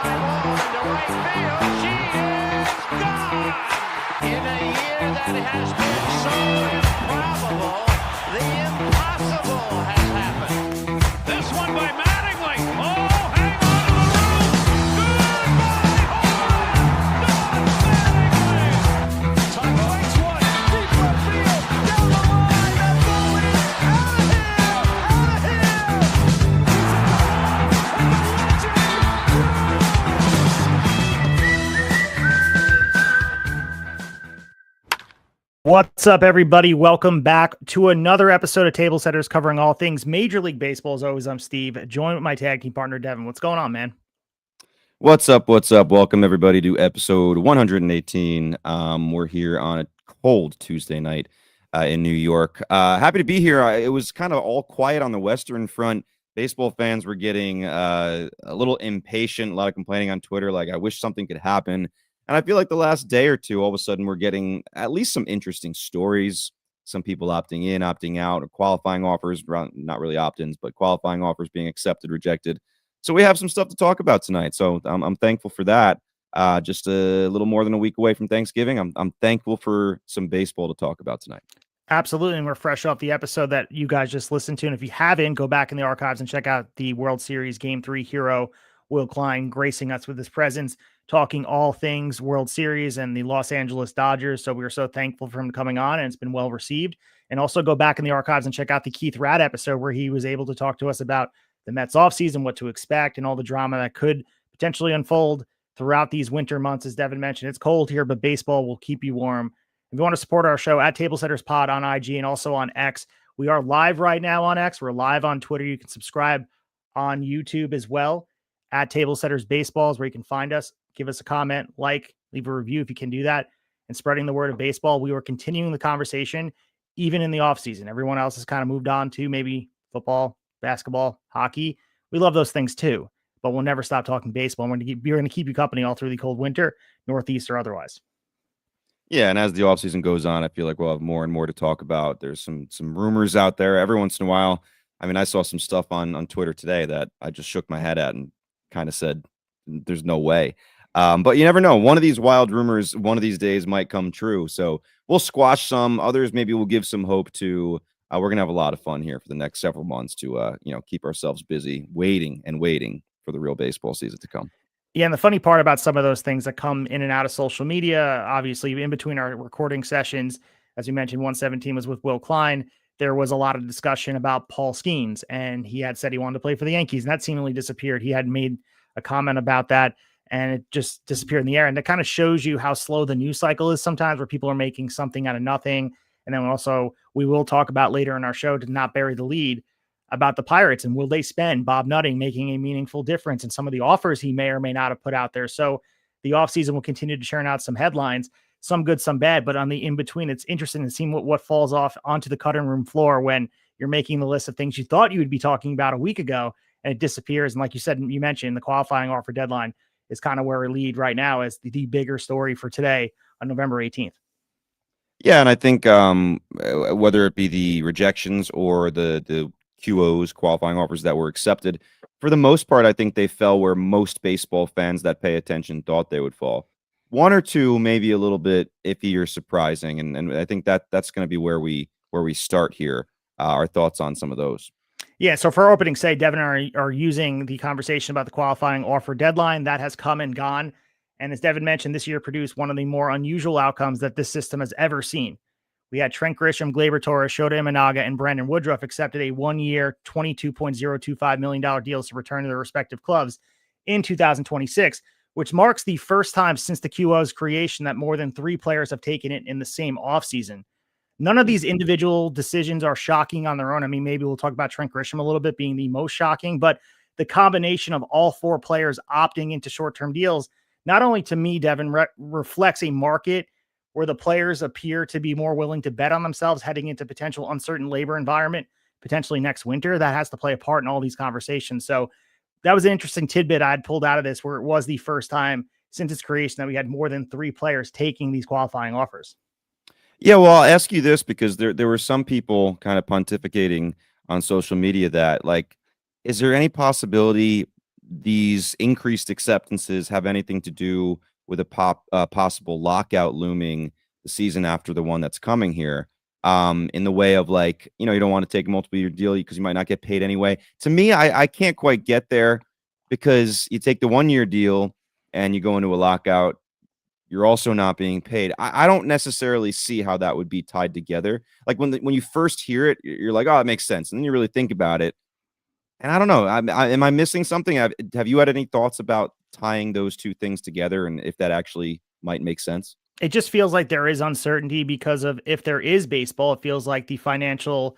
ball into right field. She is gone. In a year that has been so improbable, the impossible has happened. This one by Mattingly. Oh, hang on to the roof. Goodbye, home run. Don Mattingly. Tucker waits one. Deep left field. Down the line. That ball is out of here. Out of here. And the legend What's up, everybody? Welcome back to another episode of Table Setters covering all things Major League Baseball. As always, I'm Steve, joined with my tag team partner, Devin. What's going on, man? What's up? What's up? Welcome, everybody, to episode 118. We're here on a cold Tuesday night in New York. Happy to be here. It was kind of all quiet on the Western Front. Baseball fans were getting a little impatient, a lot of complaining on Twitter, like, I wish something could happen. And I feel like the last day or two, all of a sudden, we're getting at least some interesting stories. Some people opting in, opting out, or qualifying offers, not really opt-ins, but qualifying offers being accepted, rejected. So we have some stuff to talk about tonight. So I'm thankful for that. Just a little more than a week away from Thanksgiving. I'm thankful for some baseball to talk about tonight. Absolutely. And we're fresh off the episode that you guys just listened to. And if you haven't, go back in the archives and check out the World Series Game 3 hero, Will Klein, gracing us with his presence, talking all things World Series and the Los Angeles Dodgers. So we are so thankful for him coming on, and it's been well received. And also go back in the archives and check out the Keith Radd episode where he was able to talk to us about the Mets offseason, what to expect, and all the drama that could potentially unfold throughout these winter months. As Devin mentioned, it's cold here, but baseball will keep you warm. If you want to support our show, at Table Setters Pod on IG and also on X. We are live right now on X. We're live on Twitter. You can subscribe on YouTube as well. At Table Setters Baseball is where you can find us. Give us a comment, like, leave a review if you can do that. And spreading the word of baseball. We were continuing the conversation even in the offseason. Everyone else has kind of moved on to maybe football, basketball, hockey. We love those things too, but we'll never stop talking baseball. We're going to keep you company all through the cold winter, Northeast or otherwise. Yeah, and as the offseason goes on, I feel like we'll have more and more to talk about. There's some rumors out there every once in a while. I mean, I saw some stuff on Twitter today that I just shook my head at and kind of said, there's no way. But you never know. One of these wild rumors, one of these days might come true. So we'll squash some. Others maybe we'll give some hope to. We're going to have a lot of fun here for the next several months to, keep ourselves busy, waiting for the real baseball season to come. Yeah, and the funny part about some of those things that come in and out of social media, obviously in between our recording sessions, as you mentioned, 117 was with Will Klein. There was a lot of discussion about Paul Skeens, and he had said he wanted to play for the Yankees, and that seemingly disappeared. He had made a comment about that, and it just disappeared in the air. And that kind of shows you how slow the news cycle is sometimes, where people are making something out of nothing. And then also, we will talk about later in our show, to not bury the lead, about the Pirates and will they spend Bob Nutting making a meaningful difference in some of the offers he may or may not have put out there. So the offseason will continue to churn out some headlines, some good, some bad, but on the in-between, it's interesting to see what falls off onto the cutting room floor when you're making the list of things you thought you would be talking about a week ago and it disappears. And like you said, you mentioned the qualifying offer deadline is kind of where we lead right now as the bigger story for today on November 18th. Yeah, and I think whether it be the rejections or the QOs, qualifying offers that were accepted, for the most part, I think they fell where most baseball fans that pay attention thought they would fall. One or two, maybe a little bit iffy or surprising, and I think that's going to be where we start here. Our thoughts on some of those. Yeah, so for our opening say, Devin and I are using the conversation about the qualifying offer deadline. That has come and gone. And as Devin mentioned, this year produced one of the more unusual outcomes that this system has ever seen. We had Trent Grisham, Gleyber Torres, Shota Imanaga, and Brandon Woodruff accepted a one-year, $22.025 million deals to return to their respective clubs in 2026, which marks the first time since the QO's creation that more than three players have taken it in the same offseason. None of these individual decisions are shocking on their own. I mean, maybe we'll talk about Trent Grisham a little bit being the most shocking, but the combination of all four players opting into short-term deals, not only to me, Devin, reflects a market where the players appear to be more willing to bet on themselves heading into potential uncertain labor environment, potentially next winter. That has to play a part in all these conversations. So that was an interesting tidbit I had pulled out of this, where it was the first time since its creation that we had more than three players taking these qualifying offers. Yeah, well, I'll ask you this because there were some people kind of pontificating on social media that, like, is there any possibility these increased acceptances have anything to do with a possible lockout looming the season after the one that's coming here. In the way of like, you don't want to take a multiple-year deal because you might not get paid anyway. To me, I can't quite get there, because you take the 1-year deal and you go into a lockout, you're also not being paid. I don't necessarily see how that would be tied together. Like when you first hear it, you're like, oh, it makes sense. And then you really think about it. And I don't know. Am I missing something? Have you had any thoughts about tying those two things together and if that actually might make sense? It just feels like there is uncertainty because of, if there is baseball, it feels like the financial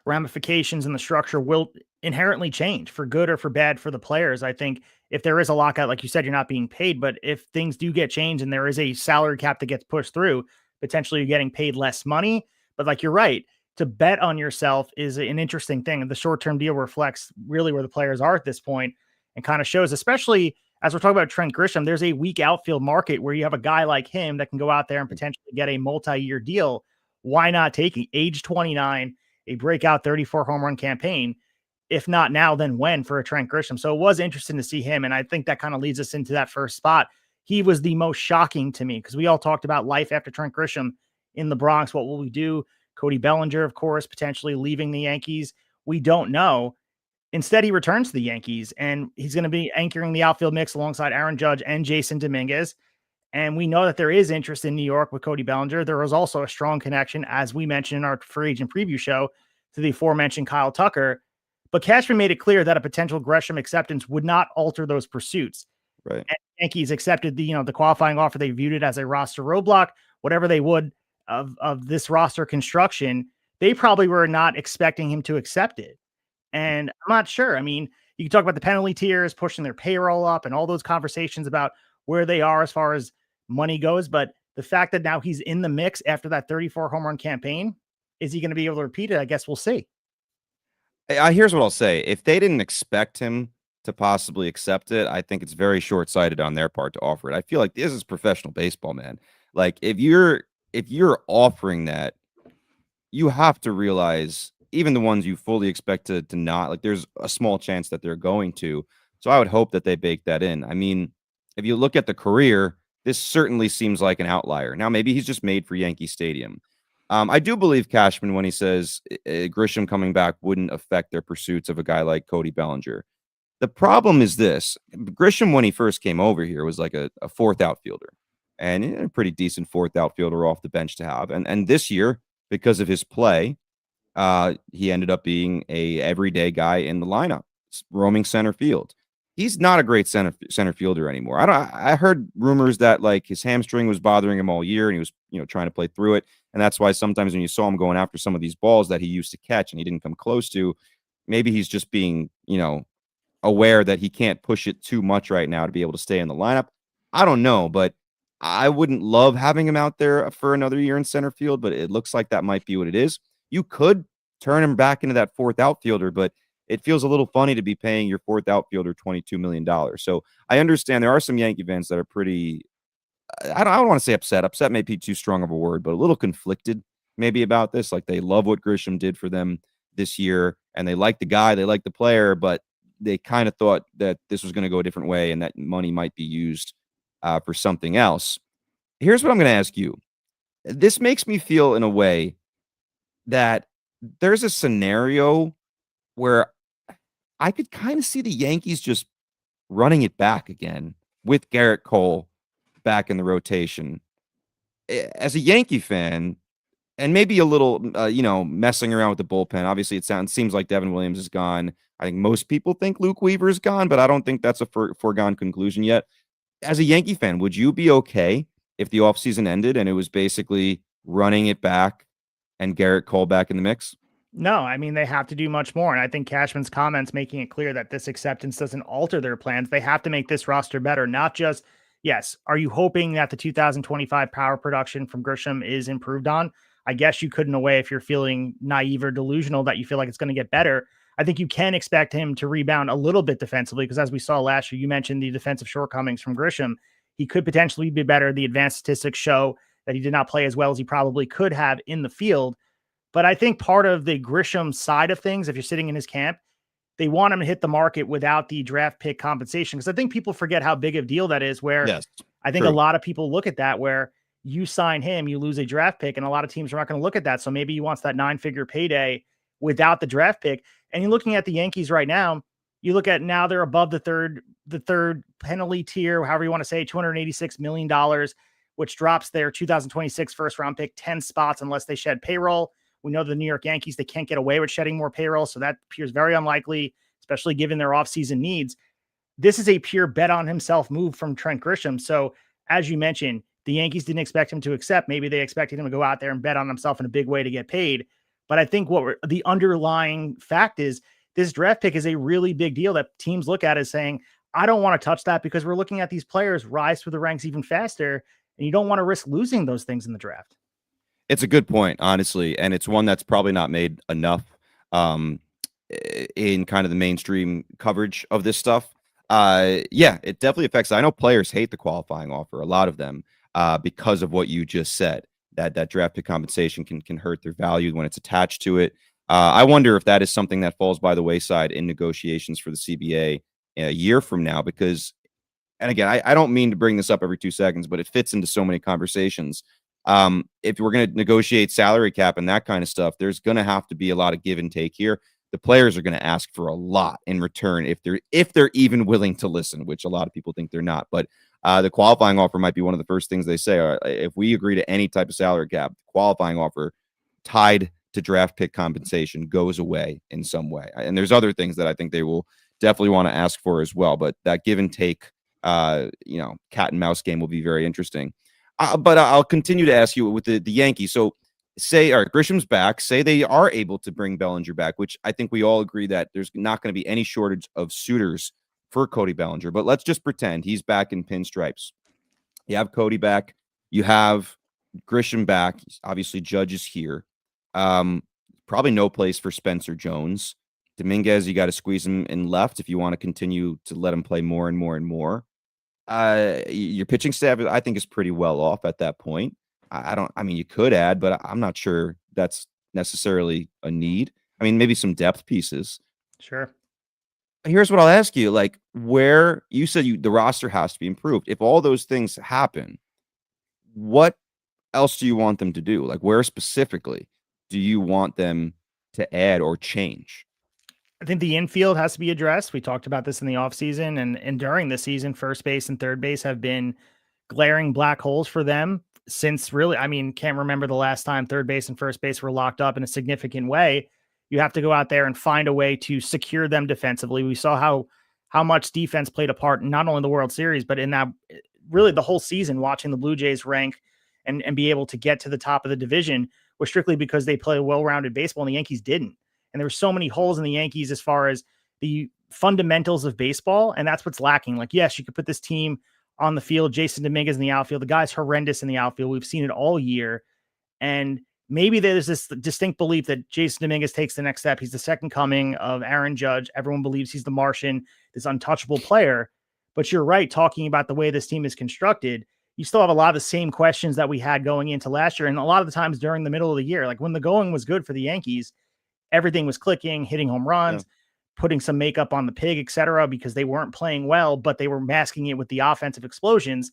ramifications and the structure will inherently change for good or for bad for the players. I think if there is a lockout, like you said, you're not being paid, but if things do get changed and there is a salary cap that gets pushed through, potentially you're getting paid less money. But like, you're right, to bet on yourself is an interesting thing. And the short-term deal reflects really where the players are at this point, and kind of shows, especially as we're talking about Trent Grisham, there's a weak outfield market where you have a guy like him that can go out there and potentially get a multi-year deal. Why not take it? Age 29, a breakout 34 home run campaign. If not now, then when for a Trent Grisham? So it was interesting to see him. And I think that kind of leads us into that first spot. He was the most shocking to me, because we all talked about life after Trent Grisham in the Bronx. What will we do? Cody Bellinger, of course, potentially leaving the Yankees. We don't know. Instead, he returns to the Yankees, and he's going to be anchoring the outfield mix alongside Aaron Judge and Jason Dominguez. And we know that there is interest in New York with Cody Bellinger. There was also a strong connection, as we mentioned in our free agent preview show, to the aforementioned Kyle Tucker. But Cashman made it clear that a potential Gresham acceptance would not alter those pursuits. Right. And Yankees accepted the qualifying offer. They viewed it as a roster roadblock, whatever they would of this roster construction. They probably were not expecting him to accept it. And I'm not sure. I mean, you can talk about the penalty tiers, pushing their payroll up, and all those conversations about where they are as far as money goes. But the fact that now he's in the mix after that 34 home run campaign, is he going to be able to repeat it? I guess we'll see. Here's what I'll say. If they didn't expect him to possibly accept it, I think it's very short-sighted on their part to offer it. I feel like this is professional baseball, man. Like if you're offering that, you have to realize, even the ones you fully expect to not, like, there's a small chance that they're going to. So I would hope that they bake that in. I mean, if you look at the career, this certainly seems like an outlier. Now, maybe he's just made for Yankee Stadium. I do believe Cashman when he says Grisham coming back wouldn't affect their pursuits of a guy like Cody Bellinger. The problem is this: Grisham, when he first came over here, was like a fourth outfielder, and a pretty decent fourth outfielder off the bench to have. And this year, because of his play, he ended up being a everyday guy in the lineup, roaming center field. He's not a great center fielder anymore. I heard rumors that like his hamstring was bothering him all year, and he was trying to play through it, and that's why sometimes when you saw him going after some of these balls that he used to catch and he didn't come close to, maybe he's just being aware that he can't push it too much right now to be able to stay in the lineup. I don't know, but I wouldn't love having him out there for another year in center field, but it looks like that might be what it is. You could turn him back into that fourth outfielder, but it feels a little funny to be paying your fourth outfielder $22 million. So I understand there are some Yankee fans that are pretty, I don't want to say upset. Upset may be too strong of a word, but a little conflicted maybe about this. Like they love what Grisham did for them this year, and they like the guy, they like the player, but they kind of thought that this was going to go a different way and that money might be used for something else. Here's what I'm going to ask you. This makes me feel in a way that there's a scenario where I could kind of see the Yankees just running it back again with Garrett Cole back in the rotation. As a Yankee fan, and maybe a little, messing around with the bullpen. Obviously, seems like Devin Williams is gone. I think most people think Luke Weaver is gone, but I don't think that's a foregone conclusion yet. As a Yankee fan, would you be okay if the offseason ended and it was basically running it back and Garrett Cole back in the mix? No, I mean, they have to do much more. And I think Cashman's comments making it clear that this acceptance doesn't alter their plans. They have to make this roster better, not just, yes, are you hoping that the 2025 power production from Grisham is improved on? I guess you could in a way if you're feeling naive or delusional that you feel like it's going to get better. I think you can expect him to rebound a little bit defensively because as we saw last year, you mentioned the defensive shortcomings from Grisham. He could potentially be better. The advanced statistics show that he did not play as well as he probably could have in the field. But I think part of the Grisham side of things, if you're sitting in his camp, they want him to hit the market without the draft pick compensation. Because I think people forget how big of a deal that is, where Yes, I think a lot of people look at that where you sign him, you lose a draft pick, and a lot of teams are not going to look at that. So maybe he wants that 9-figure payday without the draft pick. And you're looking at the Yankees right now, you look at now they're above the third penalty tier, however you want to say, $286 million, which drops their 2026 first round pick 10 spots unless they shed payroll. We know the New York Yankees, they can't get away with shedding more payroll. So that appears very unlikely, especially given their offseason needs. This is a pure bet on himself move from Trent Grisham. So as you mentioned, the Yankees didn't expect him to accept. Maybe they expected him to go out there and bet on himself in a big way to get paid. But I think the underlying fact is this draft pick is a really big deal that teams look at as saying, I don't want to touch that because we're looking at these players rise through the ranks even faster. And you don't want to risk losing those things in the draft. It's a good point, honestly. And it's one that's probably not made enough in kind of the mainstream coverage of this stuff. Yeah, it definitely affects. I know players hate the qualifying offer, a lot of them, because of what you just said, that draft pick compensation can hurt their value when it's attached to it. I wonder if that is something that falls by the wayside in negotiations for the CBA a year from now, because, and again, I don't mean to bring this up every 2 seconds, but it fits into so many conversations. If we're going to negotiate salary cap and that kind of stuff, there's going to have to be a lot of give and take here. The players are going to ask for a lot in return if they're even willing to listen, which a lot of people think they're not. But the qualifying offer might be one of the first things they say. If we agree to any type of salary cap, qualifying offer tied to draft pick compensation goes away in some way. And there's other things that I think they will definitely want to ask for as well. But that give and take, cat and mouse game will be very interesting. But I'll continue to ask you with the Yankees. So say, all right, Grisham's back. Say they are able to bring Bellinger back, which I think we all agree that there's not going to be any shortage of suitors for Cody Bellinger. But let's just pretend he's back in pinstripes. You have Cody back. You have Grisham back. Obviously, Judge is here. Probably no place for Spencer Jones. Dominguez, you got to squeeze him in left if you want to continue to let him play more and more and more. Your pitching staff, I think, is pretty well off at that point. I mean, you could add, but I'm not sure that's necessarily a need. I mean, maybe some depth pieces. Sure. Here's what I'll ask you. Like, where you said the roster has to be improved. If all those things happen, what else do you want them to do? Like, where specifically do you want them to add or change? I think the infield has to be addressed. We talked about this in the offseason and during the season. First base and third base have been glaring black holes for them since really, can't remember the last time third base and first base were locked up in a significant way. You have to go out there and find a way to secure them defensively. We saw how much defense played a part, not only in the World Series, but in that really the whole season, watching the Blue Jays rank and be able to get to the top of the division was strictly because they play well-rounded baseball and the Yankees didn't. And there were so many holes in the Yankees as far as the fundamentals of baseball. And that's what's lacking. Like, yes, you could put this team on the field, Jason Dominguez in the outfield. The guy's horrendous in the outfield. We've seen it all year. And maybe there's this distinct belief that Jason Dominguez takes the next step. He's the second coming of Aaron Judge. Everyone believes he's the Martian, this untouchable player. But you're right, talking about the way this team is constructed, you still have a lot of the same questions that we had going into last year. And a lot of the times during the middle of the year, like when the going was good for the Yankees, everything was clicking, hitting home runs, putting some makeup on the pig, etc., because they weren't playing well, but they were masking it with the offensive explosions.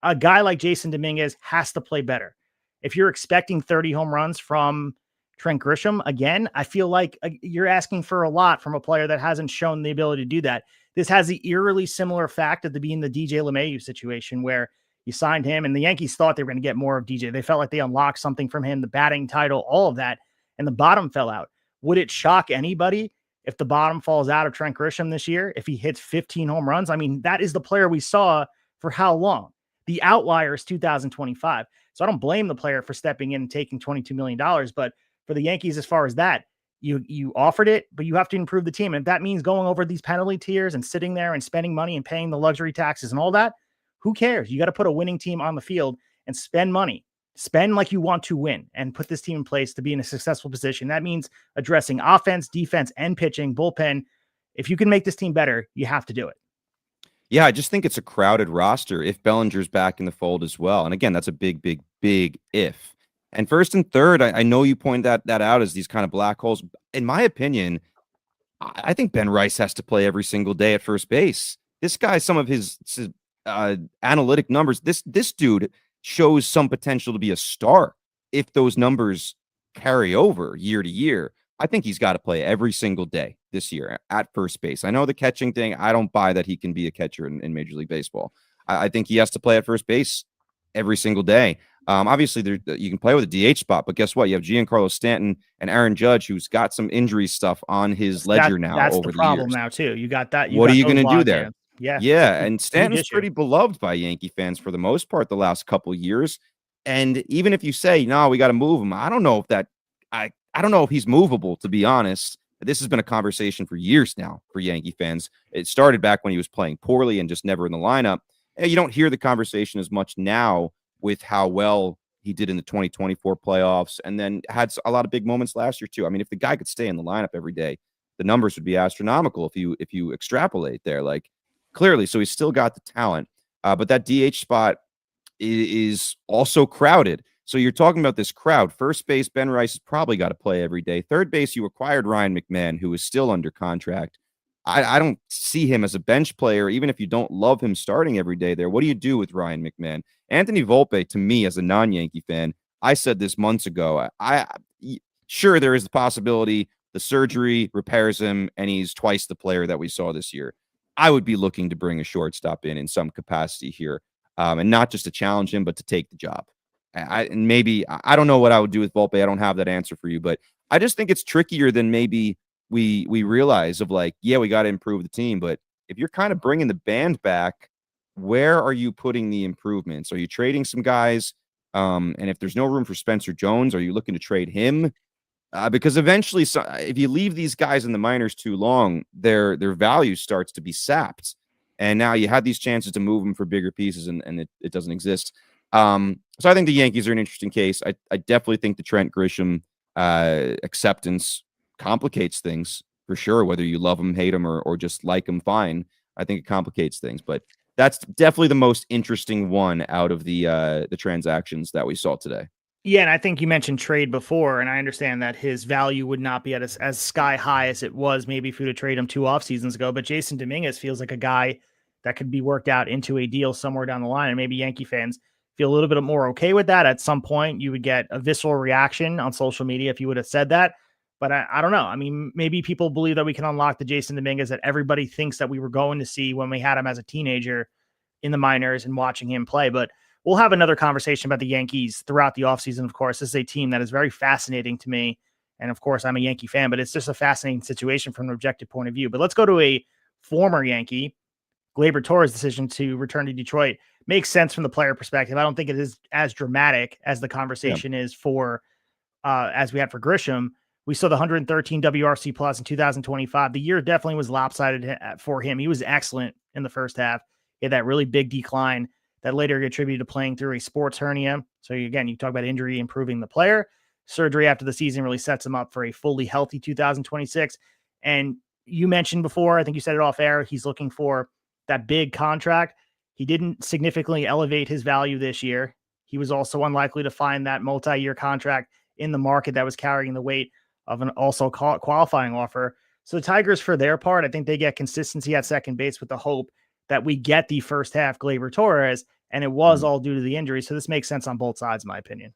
A guy like Jason Dominguez has to play better. If you're expecting 30 home runs from Trent Grisham, again, I feel like you're asking for a lot from a player that hasn't shown the ability to do that. This has the eerily similar fact of being the DJ LeMahieu situation where you signed him and the Yankees thought they were going to get more of DJ. They felt like they unlocked something from him, the batting title, all of that, and the bottom fell out. Would it shock anybody if the bottom falls out of Trent Grisham this year, if he hits 15 home runs? I mean, that is the player we saw for how long? The outlier is 2025. So I don't blame the player for stepping in and taking $22 million. But for the Yankees, as far as that, you offered it, but you have to improve the team. And if that means going over these penalty tiers and sitting there and spending money and paying the luxury taxes and all that, who cares? You got to put a winning team on the field and spend money. Spend like you want to win and put this team in place to be in a successful position. That means addressing offense, defense, and pitching, bullpen. If you can make this team better, you have to do it. Yeah, I just think it's a crowded roster if Bellinger's back in the fold as well. And again, that's a big, big, big if. And first and third, I know you point that out as these kind of black holes. In my opinion, I think Ben Rice has to play every single day at first base. This guy, some of his analytic numbers, this dude shows some potential to be a star if those numbers carry over year to year. I think he's got to play every single day this year at first base. I know the catching thing. I don't buy that he can be a catcher in Major League Baseball. I think he has to play at first base every single day. Obviously, you can play with a DH spot, but guess what? You have Giancarlo Stanton and Aaron Judge, who's got some injury stuff on his ledger now that's over the the problem years. now too. You got that. What are you going to do there? Yeah. Yeah, and Huge Stanton's issue. pretty beloved by Yankee fans for the most part the last couple years. And even if you say, no, we got to move him, I don't know if he's movable, to be honest. This has been a conversation for years now for Yankee fans. It started back when he was playing poorly and just never in the lineup. And you don't hear the conversation as much now with how well he did in the 2024 playoffs and then had a lot of big moments last year too. I mean, if the guy could stay in the lineup every day, the numbers would be astronomical if you extrapolate there. Like, clearly, so he's still got the talent. But that DH spot is also crowded. So you're talking about this crowd. First base, Ben Rice has probably got to play every day. Third base, you acquired Ryan McMahon, who is still under contract. I don't see him as a bench player, even if you don't love him starting every day there. What do you do with Ryan McMahon? Anthony Volpe, to me, as a non-Yankee fan, I said this months ago. Sure, there is the possibility the surgery repairs him, and he's twice the player that we saw this year. I would be looking to bring a shortstop in some capacity here, and not just to challenge him, but to take the job. I don't know what I would do with Volpe. I don't have that answer for you, but I just think it's trickier than maybe we realize of like, yeah, we got to improve the team. But if you're kind of bringing the band back, where are you putting the improvements? Are you trading some guys? And if there's no room for Spencer Jones, are you looking to trade him? Because eventually, if you leave these guys in the minors too long, their value starts to be sapped. And now you had these chances to move them for bigger pieces, and it doesn't exist. So I think the Yankees are an interesting case. I definitely think the Trent Grisham acceptance complicates things for sure, whether you love him, hate him, or just like him, fine. I think it complicates things, but that's definitely the most interesting one out of the transactions that we saw today. Yeah, and I think you mentioned trade before, and I understand that his value would not be at as sky high as it was maybe if you would trade him 2 off seasons ago. But Jason Dominguez feels like a guy that could be worked out into a deal somewhere down the line, and maybe Yankee fans feel a little bit more okay with that. At some point, you would get a visceral reaction on social media if you would have said that. But I don't know. I mean, maybe people believe that we can unlock the Jason Dominguez that everybody thinks that we were going to see when we had him as a teenager in the minors and watching him play. But we'll have another conversation about the Yankees throughout the offseason. Of course, this is a team that is very fascinating to me. And of course, I'm a Yankee fan, but it's just a fascinating situation from an objective point of view. But let's go to a former Yankee. Gleyber Torres' decision to return to Detroit makes sense from the player perspective. I don't think it is as dramatic as the conversation is for, as we had for Grisham. We saw the 113 WRC plus in 2025. The year definitely was lopsided for him. He was excellent in the first half. He had that really big decline that later attributed to playing through a sports hernia. So again, you talk about injury improving the player. Surgery after the season really sets him up for a fully healthy 2026. And you mentioned before, I think you said it off air, he's looking for that big contract. He didn't significantly elevate his value this year. He was also unlikely to find that multi-year contract in the market that was carrying the weight of an also qualifying offer. So the Tigers, for their part, I think they get consistency at second base with the hope that we get the first half Gleyber Torres, and it was all due to the injury. So this makes sense on both sides, in my opinion.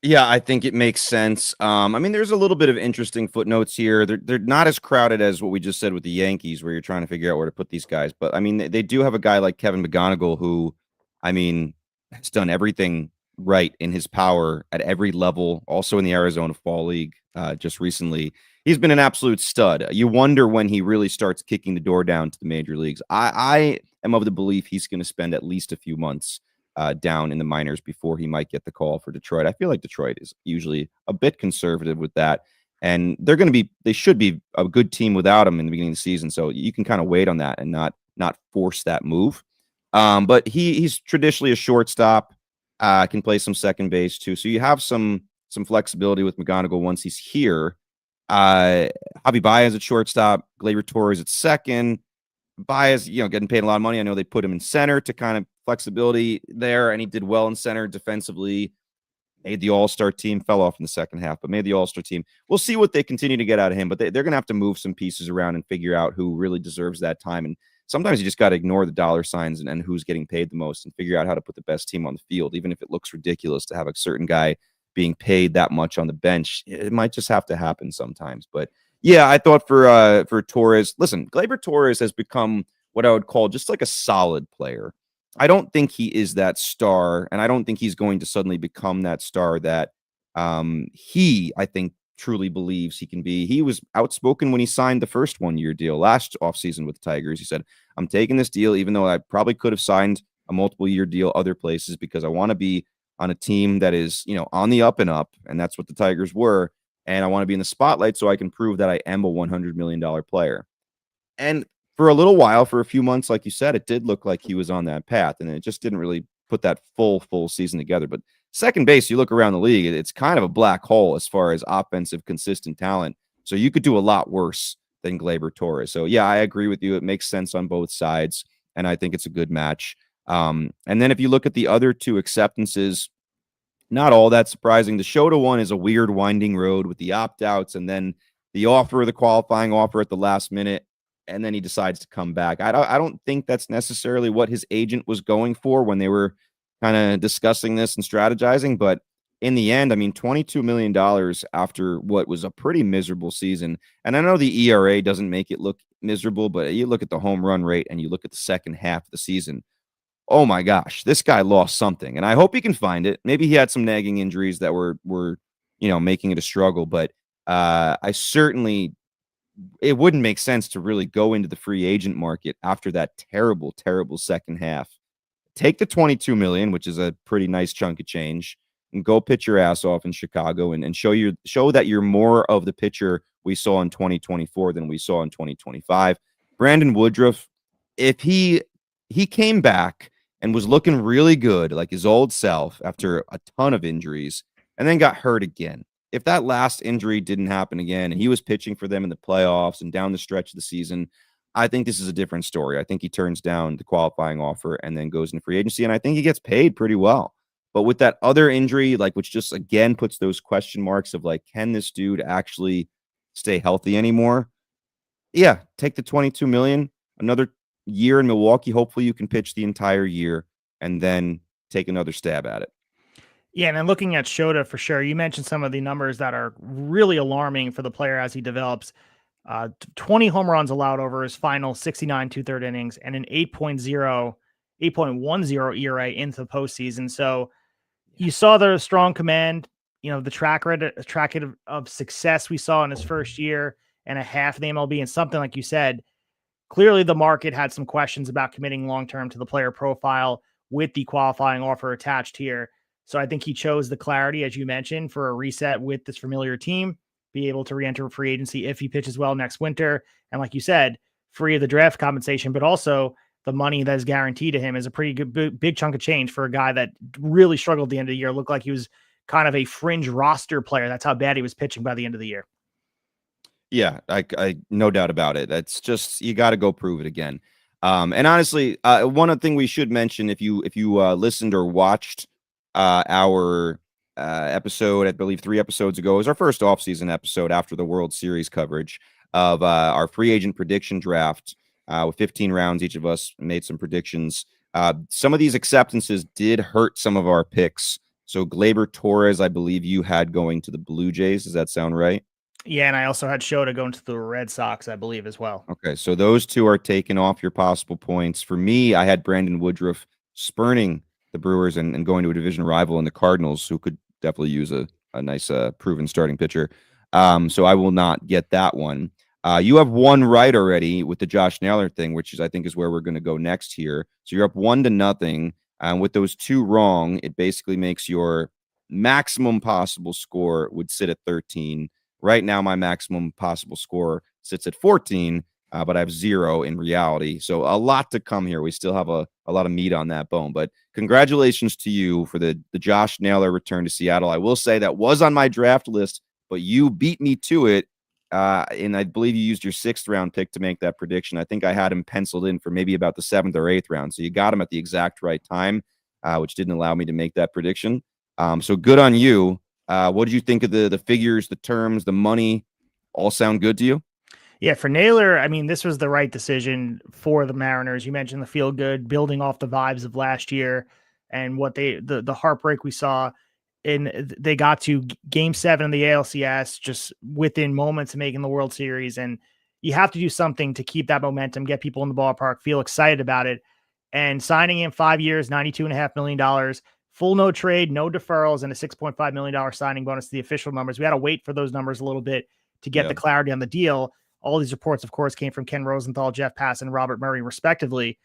Yeah, I think it makes sense. I mean, there's a little bit of interesting footnotes here. They're not as crowded as what we just said with the Yankees, where you're trying to figure out where to put these guys. But I mean, they do have a guy like Kevin McGonigal, who, I mean, has done everything right in his power at every level. Also in the Arizona Fall League, just recently, he's been an absolute stud. You wonder when he really starts kicking the door down to the major leagues. I am of the belief he's going to spend at least a few months down in the minors before he might get the call for Detroit. I feel like Detroit is usually a bit conservative with that, and they should be a good team without him in the beginning of the season. So you can kind of wait on that and not force that move. But he's traditionally a shortstop, can play some second base too. So you have some flexibility with McGonigal once he's here. Javi Baez at shortstop, Gleyber Torres at second. Baez, getting paid a lot of money. I know they put him in center to kind of flexibility there, and he did well in center defensively. made the All-Star team, fell off in the second half, but made the All-Star team. We'll see what they continue to get out of him, but they're going to have to move some pieces around and figure out who really deserves that time. And sometimes you just got to ignore the dollar signs and who's getting paid the most and figure out how to put the best team on the field, even if it looks ridiculous to have a certain guy being paid that much on the bench. It might just have to happen sometimes. But yeah, I thought for Torres, listen, Gleyber Torres has become what I would call just like a solid player. I don't think he is that star, and I don't think he's going to suddenly become that star that I think, truly believes he can be. He was outspoken when he signed the first 1-year deal last offseason with the Tigers. He said, I'm taking this deal, even though I probably could have signed a multiple-year deal other places, because I want to be on a team that is, on the up and up, and that's what the Tigers were, and I want to be in the spotlight so I can prove that I am a $100 million player. And for a little while, for a few months, like you said, it did look like he was on that path, and it just didn't really put that full season together. But second base, you look around the league, it's kind of a black hole as far as offensive consistent talent. So you could do a lot worse than Gleyber Torres. So yeah, I agree with you. It makes sense on both sides, and I think it's a good match. And then if you look at the other two acceptances, not all that surprising. The Shota one is a weird winding road with the opt-outs and then the qualifying offer at the last minute, and then he decides to come back. I don't think that's necessarily what his agent was going for when they were kind of discussing this and strategizing. But in the end, I mean, $22 million after what was a pretty miserable season. And I know the ERA doesn't make it look miserable, but you look at the home run rate and you look at the second half of the season. Oh my gosh, this guy lost something. And I hope he can find it. Maybe he had some nagging injuries that were making it a struggle. But I certainly, it wouldn't make sense to really go into the free agent market after that terrible second half. Take the $22 million, which is a pretty nice chunk of change, and go pitch your ass off in Chicago and show that you're more of the pitcher we saw in 2024 than we saw in 2025. Brandon Woodruff, if he came back and was looking really good, like his old self after a ton of injuries, and then got hurt again. If that last injury didn't happen again and he was pitching for them in the playoffs and down the stretch of the season, I think this is a different story. I think he turns down the qualifying offer and then goes into free agency, and I think he gets paid pretty well. But with that other injury, which just again puts those question marks of can this dude actually stay healthy anymore? Yeah, take the $22 million, another year in Milwaukee. Hopefully you can pitch the entire year and then take another stab at it. Yeah, and then looking at Shota for sure, you mentioned some of the numbers that are really alarming for the player as he develops. 20 home runs allowed over his final 69 2/3 innings and an 8.10 ERA into the postseason. So you saw the strong command, the track record of success we saw in his first year and a half in the MLB, and something like you said, clearly the market had some questions about committing long-term to the player profile with the qualifying offer attached here. So I think he chose the clarity, as you mentioned, for a reset with this familiar team, be able to re-enter free agency if he pitches well next winter. And like you said, free of the draft compensation, but also the money that is guaranteed to him is a pretty good, big chunk of change for a guy that really struggled at the end of the year. Looked like he was kind of a fringe roster player. That's how bad he was pitching by the end of the year. Yeah, I no doubt about it. That's just, you got to go prove it again. And honestly, one other thing we should mention, if you listened or watched our episode, I believe 3 episodes ago, is our first offseason episode after the World Series coverage of our free agent prediction draft with 15 rounds. Each of us made some predictions. Some of these acceptances did hurt some of our picks. So Gleyber Torres, I believe you had going to the Blue Jays. Does that sound right? Yeah, and I also had Shota going to the Red Sox, I believe, as well. Okay, so those two are taken off your possible points. For me, I had Brandon Woodruff spurning the Brewers and going to a division rival in the Cardinals, who could definitely use a nice proven starting pitcher. So I will not get that one. You have one right already with the Josh Naylor thing, which is, I think, is where we're going to go next here. So you're up 1-0. With those 2 wrong, it basically makes your maximum possible score would sit at 13. Right now, my maximum possible score sits at 14, but I have 0 in reality. So a lot to come here. We still have a lot of meat on that bone. But congratulations to you for the Josh Naylor return to Seattle. I will say that was on my draft list, but you beat me to it. And I believe you used your 6th round pick to make that prediction. I think I had him penciled in for maybe about the 7th or 8th round. So you got him at the exact right time, which didn't allow me to make that prediction. So good on you. What did you think of the figures, the terms, the money? All sound good to you? Yeah, for Naylor, I mean, this was the right decision for the Mariners. You mentioned the feel good, building off the vibes of last year and what the heartbreak we saw. And they got to Game 7 of the ALCS just within moments of making the World Series. And you have to do something to keep that momentum, get people in the ballpark, feel excited about it. And signing in 5 years, $92.5 million, full no trade, no deferrals, and a $6.5 million signing bonus to the official numbers. We had to wait for those numbers a little bit to get the clarity on the deal. All these reports, of course, came from Ken Rosenthal, Jeff Pass, and Robert Murray, respectively.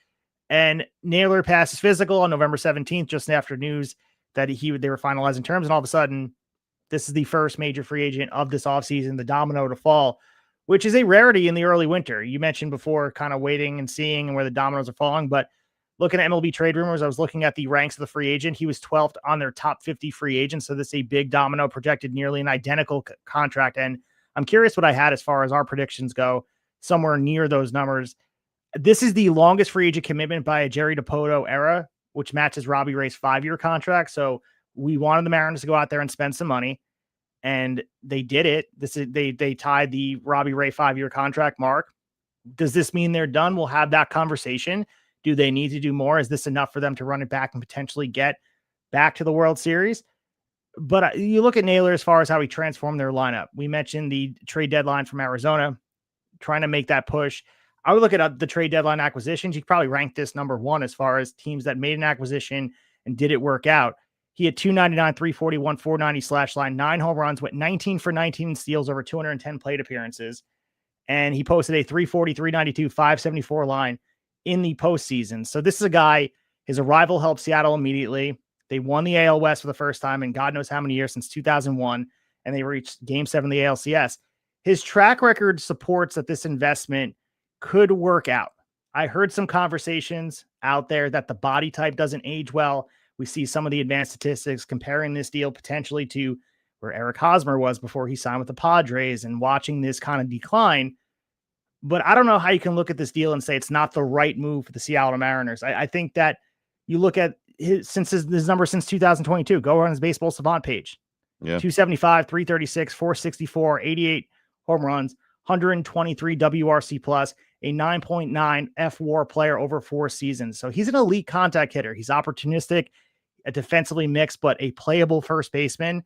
And Naylor passed his physical on November 17th, just after news that they were finalizing terms. And all of a sudden, this is the first major free agent of this offseason, the domino to fall, which is a rarity in the early winter. You mentioned before kind of waiting and seeing where the dominoes are falling. But looking at MLB trade rumors, I was looking at the ranks of the free agent. He was 12th on their top 50 free agents. So this is a big domino, projected nearly an identical contract. And I'm curious what I had as far as our predictions go, somewhere near those numbers. This is the longest free agent commitment by a Jerry Dipoto era, which matches Robbie Ray's 5-year contract. So we wanted the Mariners to go out there and spend some money, and they did it. They tied the Robbie Ray 5-year contract mark. Does this mean they're done? We'll have that conversation. Do they need to do more? Is this enough for them to run it back and potentially get back to the World Series? But you look at Naylor as far as how he transformed their lineup. We mentioned the trade deadline from Arizona, trying to make that push. I would look at the trade deadline acquisitions. You could probably rank this number one as far as teams that made an acquisition and did it work out. He had 299, 341, 490 slash line, 9 home runs, went 19 for 19 steals over 210 plate appearances. And he posted a 340, 392, 574 line in the postseason. So this is a guy, his arrival helped Seattle immediately. They won the AL West for the first time in God knows how many years, since 2001, and they reached Game 7 of the ALCS. His track record supports that this investment could work out. I heard some conversations out there that the body type doesn't age well. We see some of the advanced statistics comparing this deal potentially to where Eric Hosmer was before he signed with the Padres, and watching this kind of decline. But I don't know how you can look at this deal and say it's not the right move for the Seattle Mariners. I think that you look at his number since 2022, go on his baseball savant page. Yeah. 275, 336, 464, 88 home runs, 123 WRC plus, a 9.9 F-WAR player over 4 seasons. So he's an elite contact hitter. He's opportunistic, a defensively mixed, but a playable first baseman.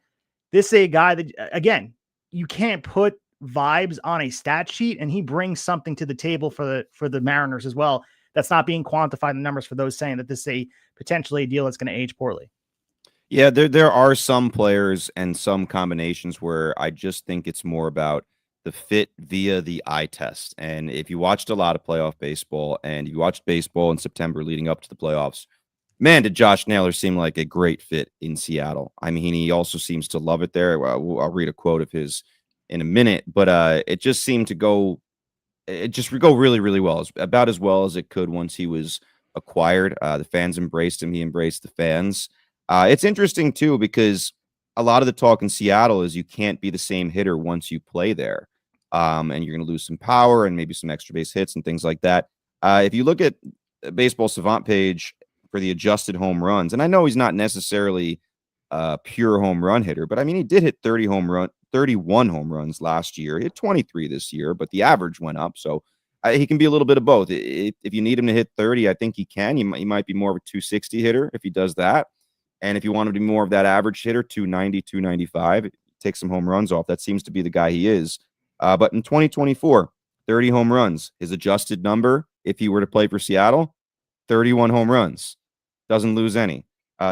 This is a guy that, again, you can't put vibes on a stat sheet, and he brings something to the table for the Mariners as well. That's not being quantified in the numbers for those saying that this is potentially a deal that's going to age poorly. Yeah, there are some players and some combinations where I just think it's more about the fit via the eye test. And if you watched a lot of playoff baseball and you watched baseball in September leading up to the playoffs, man, did Josh Naylor seem like a great fit in Seattle. I mean, he also seems to love it there. I'll read a quote of his in a minute, but it just seemed to go really, really well, about as well as it could once he was acquired. The fans embraced him. He embraced the fans. It's interesting, too, because a lot of the talk in Seattle is you can't be the same hitter once you play there. And you're going to lose some power and maybe some extra base hits and things like that. If you look at Baseball Savant page for the adjusted home runs, and I know he's not necessarily a pure home run hitter, but I mean, he did hit 31 home runs last year. He hit 23 this year, but the average went up. So he can be a little bit of both. If you need him to hit 30, I think he can. He might be more of a 260 hitter if he does that. And if you want him to be more of that average hitter, 290, 295, take some home runs off. That seems to be the guy he is. But in 2024, 30 home runs. His adjusted number, if he were to play for Seattle, 31 home runs. Doesn't lose any.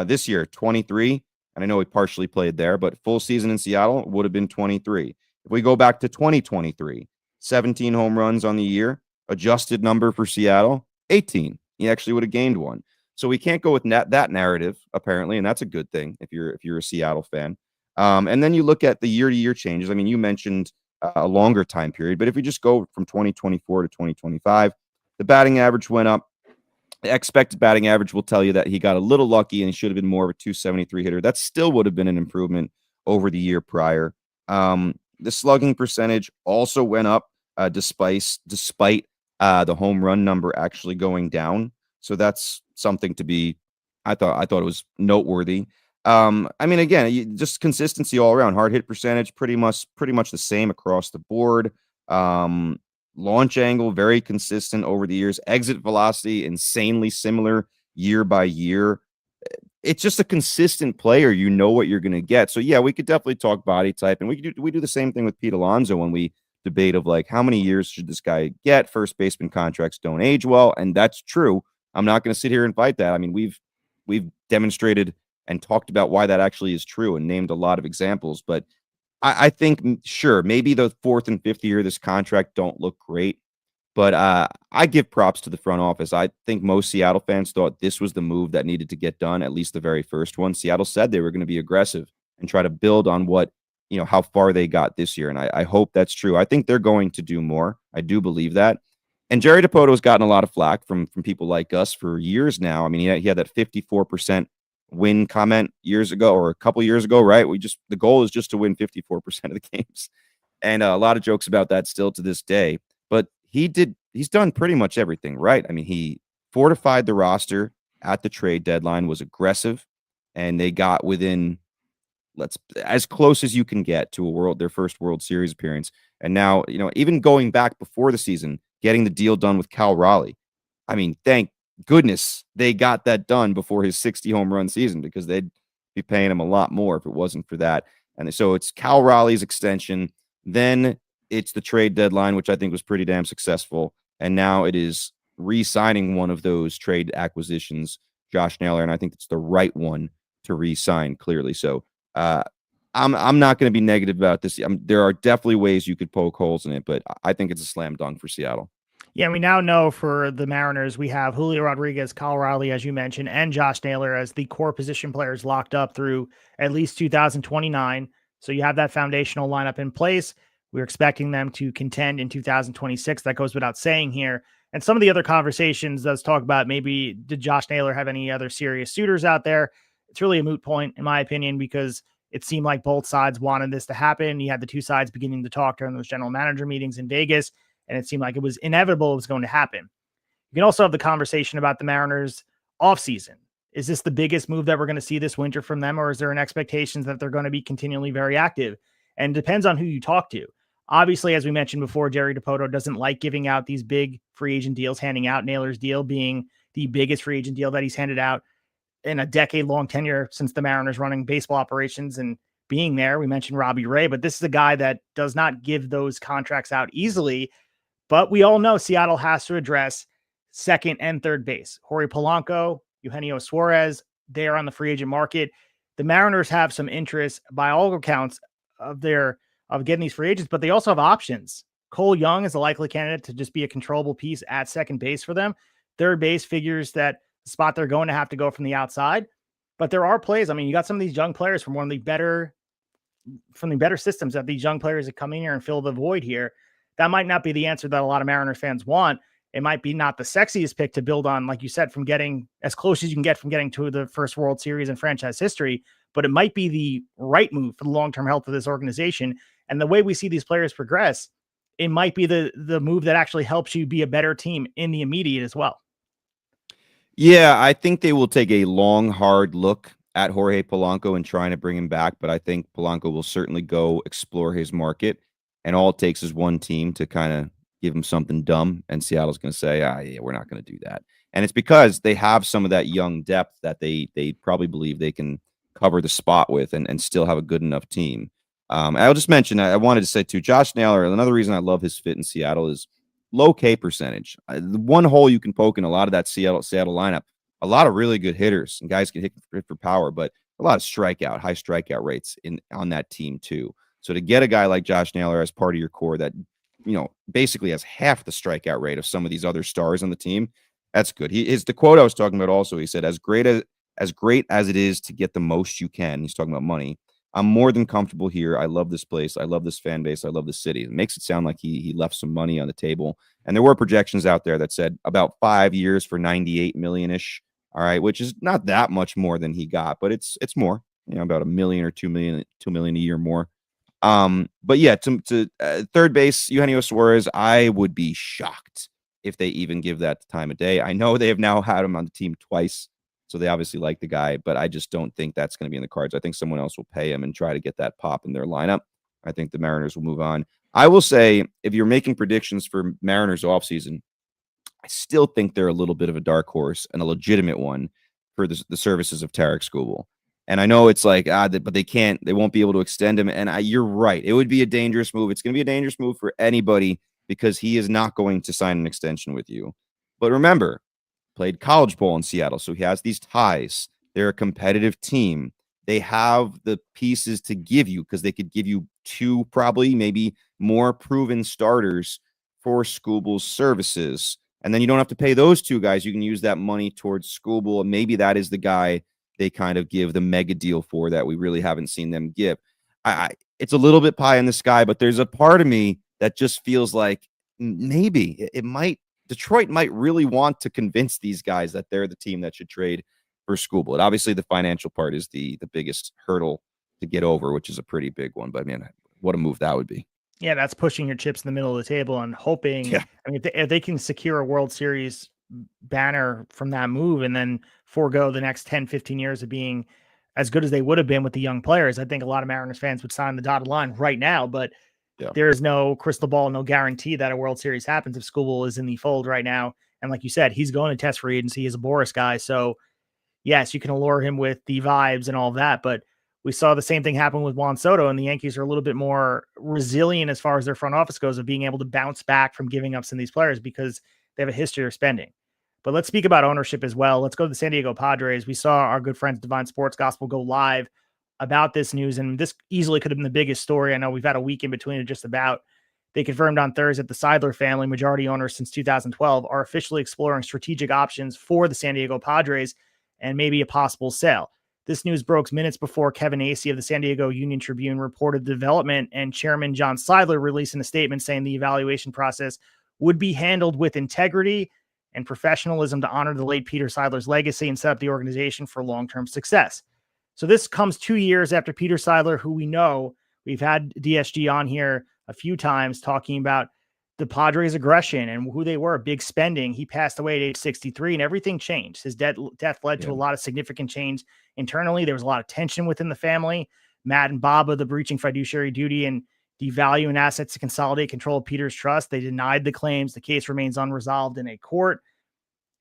This year, 23. And I know he partially played there, but full season in Seattle would have been 23. If we go back to 2023, 17 home runs on the year. Adjusted number for Seattle, 18. He actually would have gained one. So we can't go with that narrative, apparently, and that's a good thing if you're a Seattle fan. And then you look at the year-to-year changes. I mean, you mentioned a longer time period, but if we just go from 2024 to 2025, the batting average went up. The expected batting average will tell you that he got a little lucky and he should have been more of a 273 hitter. That still would have been an improvement over the year prior. The slugging percentage also went up despite the home run number actually going down. So that's something to be, I thought it was noteworthy. I mean, again, just consistency all around. Hard hit percentage, pretty much the same across the board. Launch angle, very consistent over the years. Exit velocity, insanely similar year by year. It's just a consistent player. You know what you're going to get. So yeah, we could definitely talk body type, and we do the same thing with Pete Alonso when we debate of like how many years should this guy get. First baseman contracts don't age well, and that's true. I'm not going to sit here and fight that. I mean, we've demonstrated and talked about why that actually is true and named a lot of examples. But I think, sure, maybe the fourth and fifth year of this contract don't look great. But I give props to the front office. I think most Seattle fans thought this was the move that needed to get done, at least the very first one. Seattle said they were going to be aggressive and try to build on what, how far they got this year. And I hope that's true. I think they're going to do more. I do believe that. And Jerry Dipoto has gotten a lot of flack from people like us for years now. I mean, he had that 54% win comment years ago or a couple years ago, right? The goal is just to win 54% of the games. And a lot of jokes about that still to this day. But he's done pretty much everything, right? I mean, he fortified the roster at the trade deadline, was aggressive, and they got within as close as you can get to their first World Series appearance. And now, even going back before the season, getting the deal done with Cal Raleigh. I mean, thank goodness they got that done before his 60 home run season, because they'd be paying him a lot more if it wasn't for that. And so it's Cal Raleigh's extension. Then it's the trade deadline, which I think was pretty damn successful. And now it is re-signing one of those trade acquisitions, Josh Naylor. And I think it's the right one to re-sign, clearly. So I'm not going to be negative about this. There are definitely ways you could poke holes in it, but I think it's a slam dunk for Seattle. Yeah, we now know for the Mariners, we have Julio Rodriguez, Cal Raleigh, as you mentioned, and Josh Naylor as the core position players locked up through at least 2029. So you have that foundational lineup in place. We're expecting them to contend in 2026. That goes without saying here. And some of the other conversations does talk about maybe did Josh Naylor have any other serious suitors out there? It's really a moot point, in my opinion, because it seemed like both sides wanted this to happen. You had the two sides beginning to talk during those general manager meetings in Vegas, and it seemed like it was inevitable it was going to happen. You can also have the conversation about the Mariners offseason. Is this the biggest move that we're going to see this winter from them, or is there an expectation that they're going to be continually very active? And it depends on who you talk to. Obviously, as we mentioned before, Jerry Dipoto doesn't like giving out these big free agent deals, handing out Naylor's deal being the biggest free agent deal that he's handed out in a decade-long tenure since the Mariners running baseball operations and being there. We mentioned Robbie Ray, but this is a guy that does not give those contracts out easily. But we all know Seattle has to address second and third base. Jorge Polanco, Eugenio Suarez, they are on the free agent market. The Mariners have some interest by all accounts of getting these free agents, but they also have options. Cole Young is a likely candidate to just be a controllable piece at second base for them. Third base figures that the spot they're going to have to go from the outside. But there are plays. I mean, you got some of these young players from one of the better systems that these young players that come in here and fill the void here. That might not be the answer that a lot of Mariners fans want. It might be not the sexiest pick to build on, like you said, from getting as close as you can get from getting to the first World Series in franchise history, but it might be the right move for the long-term health of this organization. And the way we see these players progress, it might be the move that actually helps you be a better team in the immediate as well. Yeah, I think they will take a long, hard look at Jorge Polanco and trying to bring him back, but I think Polanco will certainly go explore his market, and all it takes is one team to kind of give him something dumb, and Seattle's going to say, yeah, we're not going to do that. And it's because they have some of that young depth that they probably believe they can cover the spot with and still have a good enough team. I'll just mention, I wanted to say too, Josh Naylor, another reason I love his fit in Seattle is low K percentage. The one hole you can poke in a lot of that Seattle lineup, a lot of really good hitters and guys can hit for power, but a lot of high strikeout rates on that team too. So to get a guy like Josh Naylor as part of your core that, basically has half the strikeout rate of some of these other stars on the team, that's good. The quote I was talking about also, he said, as great as it is to get the most you can, he's talking about money, I'm more than comfortable here. I love this place. I love this fan base. I love this city. It makes it sound like he left some money on the table. And there were projections out there that said about 5 years for 98 million-ish. All right, which is not that much more than he got, but it's more, about $1 million or $2 million a year more. But yeah, to third base, Eugenio Suarez, I would be shocked if they even give that the time of day. I know they have now had him on the team twice. So they obviously like the guy, but I just don't think that's going to be in the cards. I think someone else will pay him and try to get that pop in their lineup. I think the Mariners will move on. I will say, if you're making predictions for Mariners offseason, I still think they're a little bit of a dark horse and a legitimate one for the services of Tarek Skubal. And I know it's like, but they won't be able to extend him. And you're right. It would be a dangerous move. It's going to be a dangerous move for anybody because he is not going to sign an extension with you. But remember, played college ball in Seattle, so he has these ties. They're a competitive team. They have the pieces to give you because they could give you two, probably maybe more proven starters for Skubal's services. And then you don't have to pay those two guys. You can use that money towards Skubal, and maybe that is the guy they kind of give the mega deal for that we really haven't seen them give. It's a little bit pie in the sky, but there's a part of me that just feels like maybe Detroit might really want to convince these guys that they're the team that should trade for Skubal. And obviously the financial part is the biggest hurdle to get over, which is a pretty big one. But man, what a move that would be. Yeah, that's pushing your chips in the middle of the table and hoping. Yeah. I mean, if they can secure a World Series banner from that move and then forego the next 10, 15 years of being as good as they would have been with the young players, I think a lot of Mariners fans would sign the dotted line right now. But there is no crystal ball, no guarantee that a World Series happens if Skubal is in the fold right now. And like you said, he's going to test free agency. He's a Boris guy. So yes, you can allure him with the vibes and all of that, but we saw the same thing happen with Juan Soto, and the Yankees are a little bit more resilient as far as their front office goes of being able to bounce back from giving up some of these players because they have a history of spending. But let's speak about ownership as well. Let's go to the San Diego Padres. We saw our good friends Divine Sports Gospel go live about this news, and this easily could have been the biggest story. I know we've had a week in between it just about. They confirmed on Thursday that the Seidler family, majority owners since 2012, are officially exploring strategic options for the San Diego Padres and maybe a possible sale. This news broke minutes before Kevin Acee of the San Diego Union Tribune reported the development, and Chairman John Seidler releasing a statement saying the evaluation process would be handled with integrity and professionalism to honor the late Peter Seidler's legacy and set up the organization for long-term success. So this comes 2 years after Peter Seidler, who we know, we've had DSG on here a few times talking about the Padres' aggression and who they were, big spending. He passed away at age 63 and everything changed. His death led to a lot of significant change internally. There was a lot of tension within the family. Matt and Baba, the breaching fiduciary duty and devaluing assets to consolidate control of Peter's trust. They denied the claims. The case remains unresolved in a court.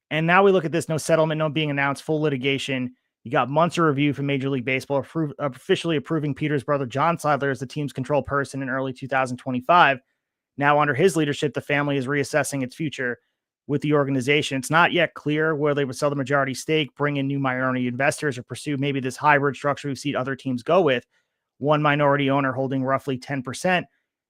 And now we look at this, no settlement, no being announced, full litigation. You got months of review from Major League Baseball, officially approving Peter's brother, John Seidler, as the team's control person in early 2025. Now, under his leadership, the family is reassessing its future with the organization. It's not yet clear whether they would sell the majority stake, bring in new minority investors, or pursue maybe this hybrid structure we've seen other teams go with. One minority owner holding roughly 10%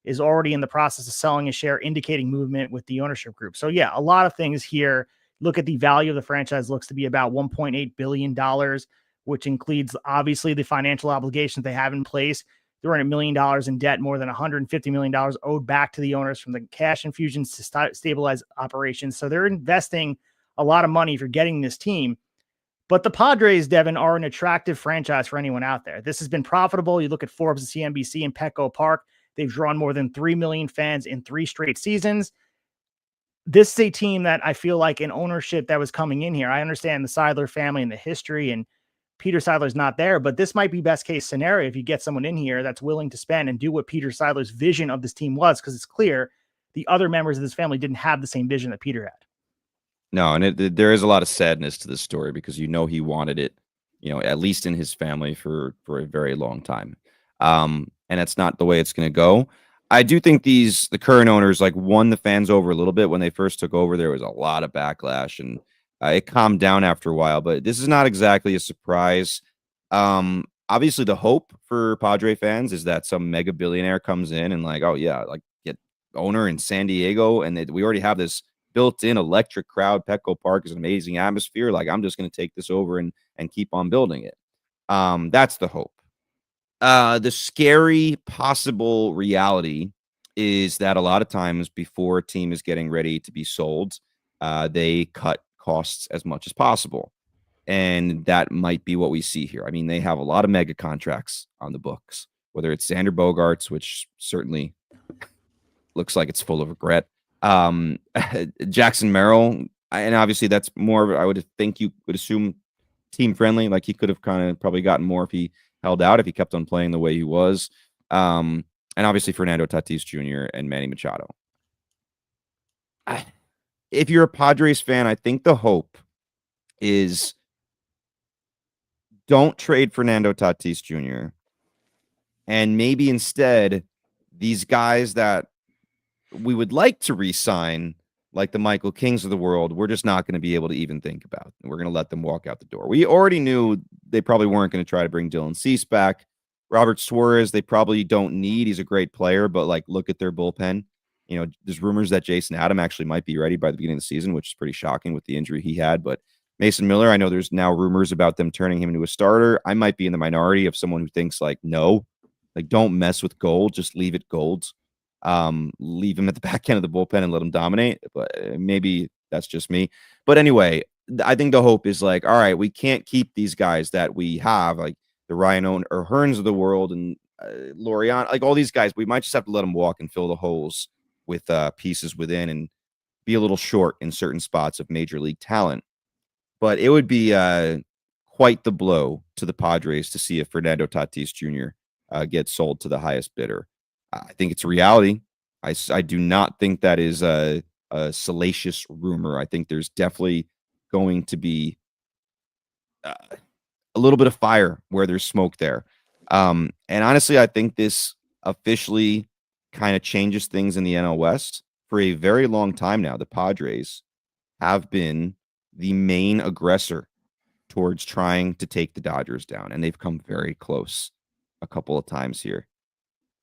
is already in the process of selling a share, indicating movement with the ownership group. So yeah, a lot of things here. Look at the value of the franchise, looks to be about $1.8 billion, which includes obviously the financial obligations they have in place. $300 million in debt, more than $150 million owed back to the owners from the cash infusions to stabilize operations. So they're investing a lot of money for getting this team. But the Padres, Devin, are an attractive franchise for anyone out there. This has been profitable. You look at Forbes and CNBC and Petco Park. They've drawn more than 3 million fans in 3 straight seasons. This is a team that I feel like in ownership that was coming in here. I understand the Seidler family and the history, and Peter Seidler's not there, but this might be best case scenario if you get someone in here that's willing to spend and do what Peter Seidler's vision of this team was, because it's clear the other members of this family didn't have the same vision that Peter had. No, and there is a lot of sadness to this story because he wanted it, at least in his family for a very long time. And that's not the way it's going to go. I do think the current owners won the fans over a little bit when they first took over. There was a lot of backlash and it calmed down after a while, but this is not exactly a surprise. Obviously the hope for Padre fans is that some mega billionaire comes in and get owner in San Diego. And we already have this built-in electric crowd. Petco Park is an amazing atmosphere. I'm just going to take this over and keep on building it. That's the hope. The scary possible reality is that a lot of times before a team is getting ready to be sold, they cut costs as much as possible. And that might be what we see here. I mean, they have a lot of mega contracts on the books, whether it's Xander Bogaerts, which certainly looks like it's full of regret. Jackson Merrill, and obviously that's more, I would think you would assume team friendly. Like he could have kind of probably gotten more if he held out, if he kept on playing the way he was. And obviously Fernando Tatis Jr. and Manny Machado. If you're a Padres fan, I think the hope is don't trade Fernando Tatis Jr. And maybe instead these guys that we would like to re-sign, like the Michael Kings of the world, we're just not going to be able to even think about. We're going to let them walk out the door. We already knew they probably weren't going to try to bring Dylan Cease back. Robert Suarez, they probably don't need. He's a great player, but like look at their bullpen. You know, there's rumors that Jason Adam actually might be ready by the beginning of the season, which is pretty shocking with the injury he had. But Mason Miller, I know there's now rumors about them turning him into a starter. I might be in the minority of someone who thinks like, no, like don't mess with gold, just leave it gold. Leave him at the back end of the bullpen and let him dominate. But maybe that's just me. But anyway, I think the hope is like, all right, we can't keep these guys that we have, like the Ryan or Hearns of the world and Lorian, like all these guys. We might just have to let them walk and fill the holes with pieces within and be a little short in certain spots of major league talent. But it would be quite the blow to the Padres to see if Fernando Tatis Jr. Gets sold to the highest bidder. I think it's a reality. I do not think that is a salacious rumor. I think there's definitely going to be a little bit of fire where there's smoke there. And honestly, I think this officially kind of changes things in the NL West. For a very long time now, the Padres have been the main aggressor towards trying to take the Dodgers down, and they've come very close a couple of times here.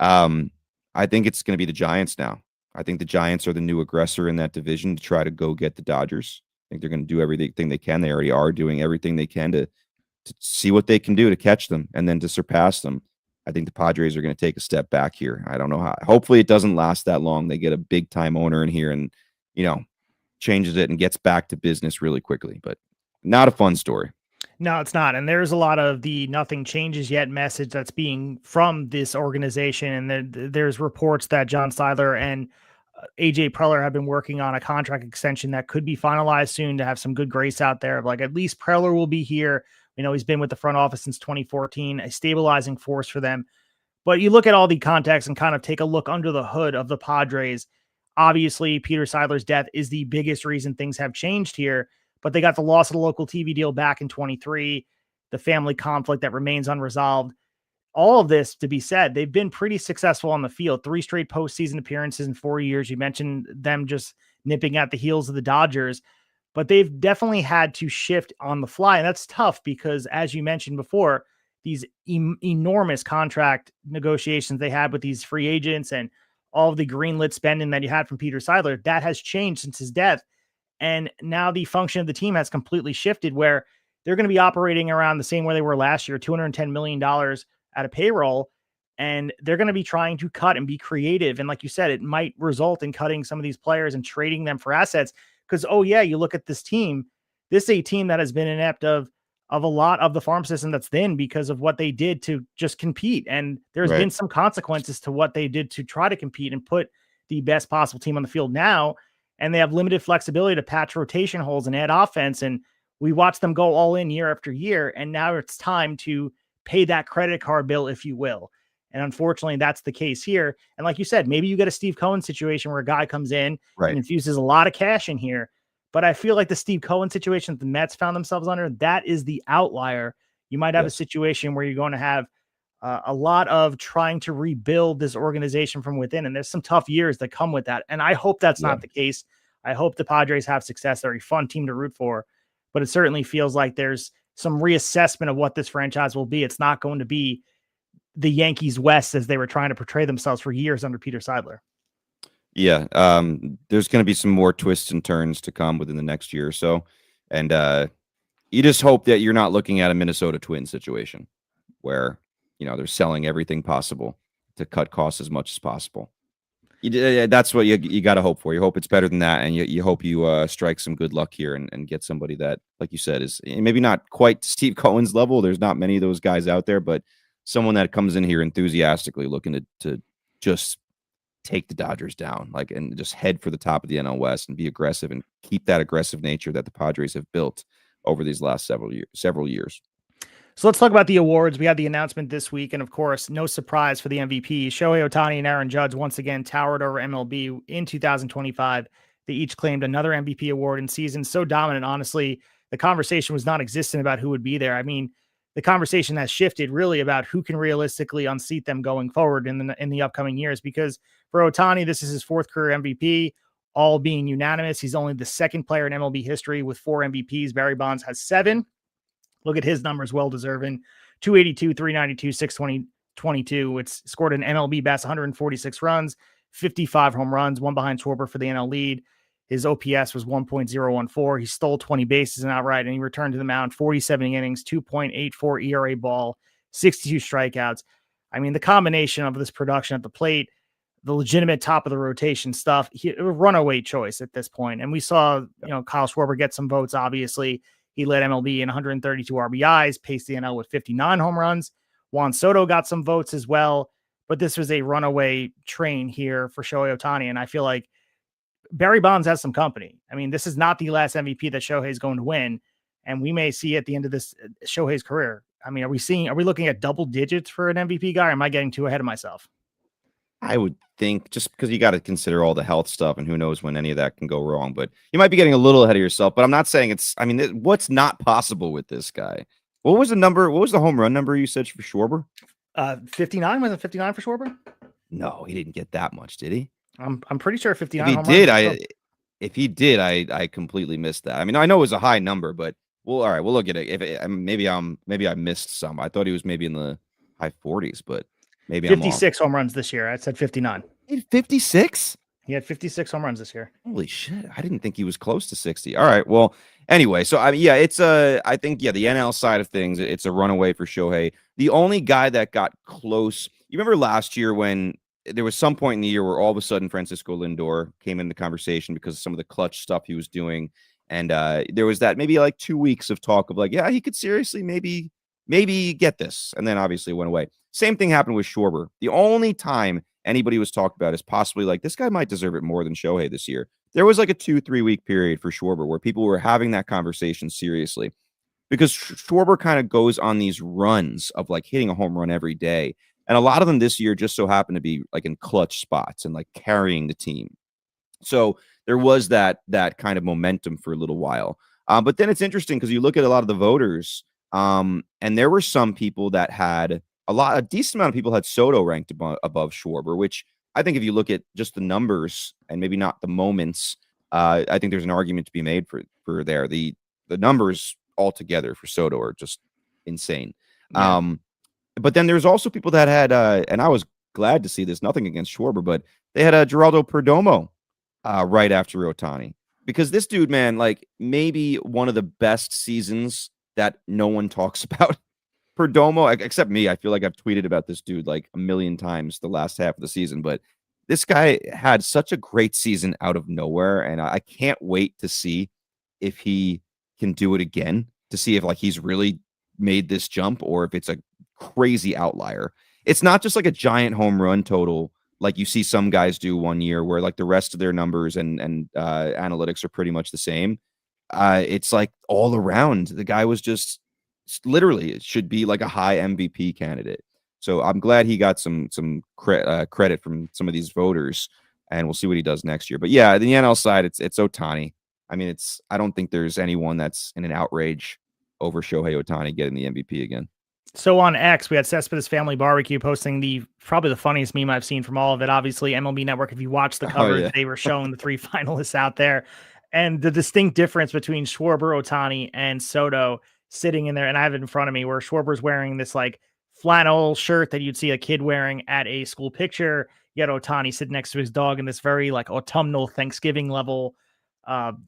I think it's going to be the Giants now. I think the Giants are the new aggressor in that division to try to go get the Dodgers. I think they're going to do everything they can. They already are doing everything they can to see what they can do to catch them and then to surpass them. I think the Padres are going to take a step back here. I don't know how. Hopefully it doesn't last that long. They get a big time owner in here and, you know, changes it and gets back to business really quickly. But not a fun story. No, it's not. And there's a lot of the nothing changes yet message that's being from this organization. And there's reports that John Seidler and AJ Preller have been working on a contract extension that could be finalized soon to have some good grace out there. Like at least Preller will be here. You know, he's been with the front office since 2014, a stabilizing force for them. But you look at all the context and kind of take a look under the hood of the Padres. Obviously, Peter Seidler's death is the biggest reason things have changed here. But they got the loss of the local TV deal back in 23, the family conflict that remains unresolved. All of this to be said, they've been pretty successful on the field. 3 straight postseason appearances in 4 years. You mentioned them just nipping at the heels of the Dodgers, but they've definitely had to shift on the fly. And that's tough because, as you mentioned before, these enormous contract negotiations they had with these free agents and all of the greenlit spending that you had from Peter Seidler, that has changed since his death. And now the function of the team has completely shifted where they're going to be operating around the same way they were last year, $210 million at a payroll. And they're going to be trying to cut and be creative. And like you said, it might result in cutting some of these players and trading them for assets. Because, oh yeah, you look at this team. This is a team that has been inept of a lot of the farm system that's thin because of what they did to just compete. And there's been some consequences to what they did to try to compete and put the best possible team on the field now. And they have limited flexibility to patch rotation holes and add offense. And we watch them go all in year after year. And now it's time to pay that credit card bill, if you will. And unfortunately, that's the case here. And like you said, maybe you get a Steve Cohen situation where a guy comes in and infuses a lot of cash in here. But I feel like the Steve Cohen situation that the Mets found themselves under, that is the outlier. You might have a situation where you're going to have a lot of trying to rebuild this organization from within. And there's some tough years that come with that. And I hope that's not the case. I hope the Padres have success. They're a fun team to root for, but it certainly feels like there's some reassessment of what this franchise will be. It's not going to be the Yankees West as they were trying to portray themselves for years under Peter Seidler. Yeah. There's going to be some more twists and turns to come within the next year or so. And you just hope that you're not looking at a Minnesota Twins situation where, you know, they're selling everything possible to cut costs as much as possible. That's what you got to hope for. You hope it's better than that. And you hope you strike some good luck here and get somebody that, like you said, is maybe not quite Steve Cohen's level. There's not many of those guys out there, but someone that comes in here enthusiastically looking to just take the Dodgers down, like, and just head for the top of the NL West and be aggressive and keep that aggressive nature that the Padres have built over these last several years. So let's talk about the awards. We had the announcement this week, and of course, no surprise for the MVP. Shohei Ohtani and Aaron Judge once again towered over MLB in 2025. They each claimed another MVP award in seasons so dominant. Honestly, the conversation was non-existent about who would be there. I mean, the conversation has shifted really about who can realistically unseat them going forward in the upcoming years. Because for Ohtani, this is his fourth career MVP, all being unanimous. He's only the second player in MLB history with 4 MVPs. Barry Bonds has 7. Look at his numbers, well-deserving. 282, 392, 620, 22. It's scored an MLB best 146 runs, 55 home runs, one behind Schwarber for the NL lead. His OPS was 1.014. He stole 20 bases and outright, and he returned to the mound 47 innings, 2.84 ERA ball, 62 strikeouts. I mean, the combination of this production at the plate, the legitimate top of the rotation stuff, a runaway choice at this point. And we saw, Kyle Schwarber get some votes, obviously. He led MLB in 132 RBIs, paced the NL with 59 home runs. Juan Soto got some votes as well, but this was a runaway train here for Shohei Ohtani, and I feel like Barry Bonds has some company. I mean, this is not the last MVP that Shohei is going to win, and we may see at the end of this Shohei's career. I mean, are we looking at double digits for an MVP guy, or am I getting too ahead of myself? I would think just because you got to consider all the health stuff and who knows when any of that can go wrong, but you might be getting a little ahead of yourself, but I'm not saying what's not possible with this guy? What was the home run number you said for Schwarber? 59. Was it 59 for Schwarber? No, he didn't get that much, did he? I'm pretty sure 59. If he did, I completely missed that. I mean, I know it was a high number, but all right, we'll look at it. Maybe I missed some. I thought he was maybe in the high 40s, but maybe 56 home runs this year. I said 59. 56? He had 56 home runs this year. Holy shit. I didn't think he was close to 60. All right. Well, anyway, so I think the NL side of things, it's a runaway for Shohei. The only guy that got close, you remember last year when there was some point in the year where all of a sudden Francisco Lindor came into the conversation because of some of the clutch stuff he was doing. And there was that maybe like 2 weeks of talk of like, yeah, he could seriously maybe get this. And then obviously it went away. Same thing happened with Schwarber. The only time anybody was talked about is possibly like, this guy might deserve it more than Shohei this year. There was like a 2-3 week period for Schwarber where people were having that conversation seriously because Schwarber kind of goes on these runs of like hitting a home run every day. And a lot of them this year just so happened to be like in clutch spots and like carrying the team. So there was that kind of momentum for a little while. But then it's interesting because you look at a lot of the voters and there were some people that had a decent amount of people had Soto ranked above Schwarber, which I think if you look at just the numbers and maybe not the moments, I think there's an argument to be made for there. The numbers altogether for Soto are just insane. Yeah. But then there's also people that had, and I was glad to see this, nothing against Schwarber, but they had Geraldo Perdomo right after Ohtani. Because this dude, man, like maybe one of the best seasons that no one talks about. Perdomo, except me, I feel like I've tweeted about this dude like a million times the last half of the season, but this guy had such a great season out of nowhere, and I can't wait to see if he can do it again, to see if like he's really made this jump or if it's a crazy outlier. It's not just like a giant home run total like you see some guys do one year where like the rest of their numbers and analytics are pretty much the same. It's like all around the guy was just literally it should be like a high MVP candidate. So I'm glad he got some credit from some of these voters, and we'll see what he does next year. But yeah, the NL side, it's Ohtani. I mean, I don't think there's anyone that's in an outrage over Shohei Ohtani getting the MVP again. So on X, we had Cespedes Family Barbecue posting probably the funniest meme I've seen from all of it. Obviously, MLB Network, if you watch the coverage, they were showing the 3 finalists out there. And the distinct difference between Schwarber, Ohtani, and Soto sitting in there, and I have it in front of me, where Schwarber's wearing this like flannel shirt that you'd see a kid wearing at a school picture. Yet Ohtani sitting next to his dog in this very like autumnal Thanksgiving level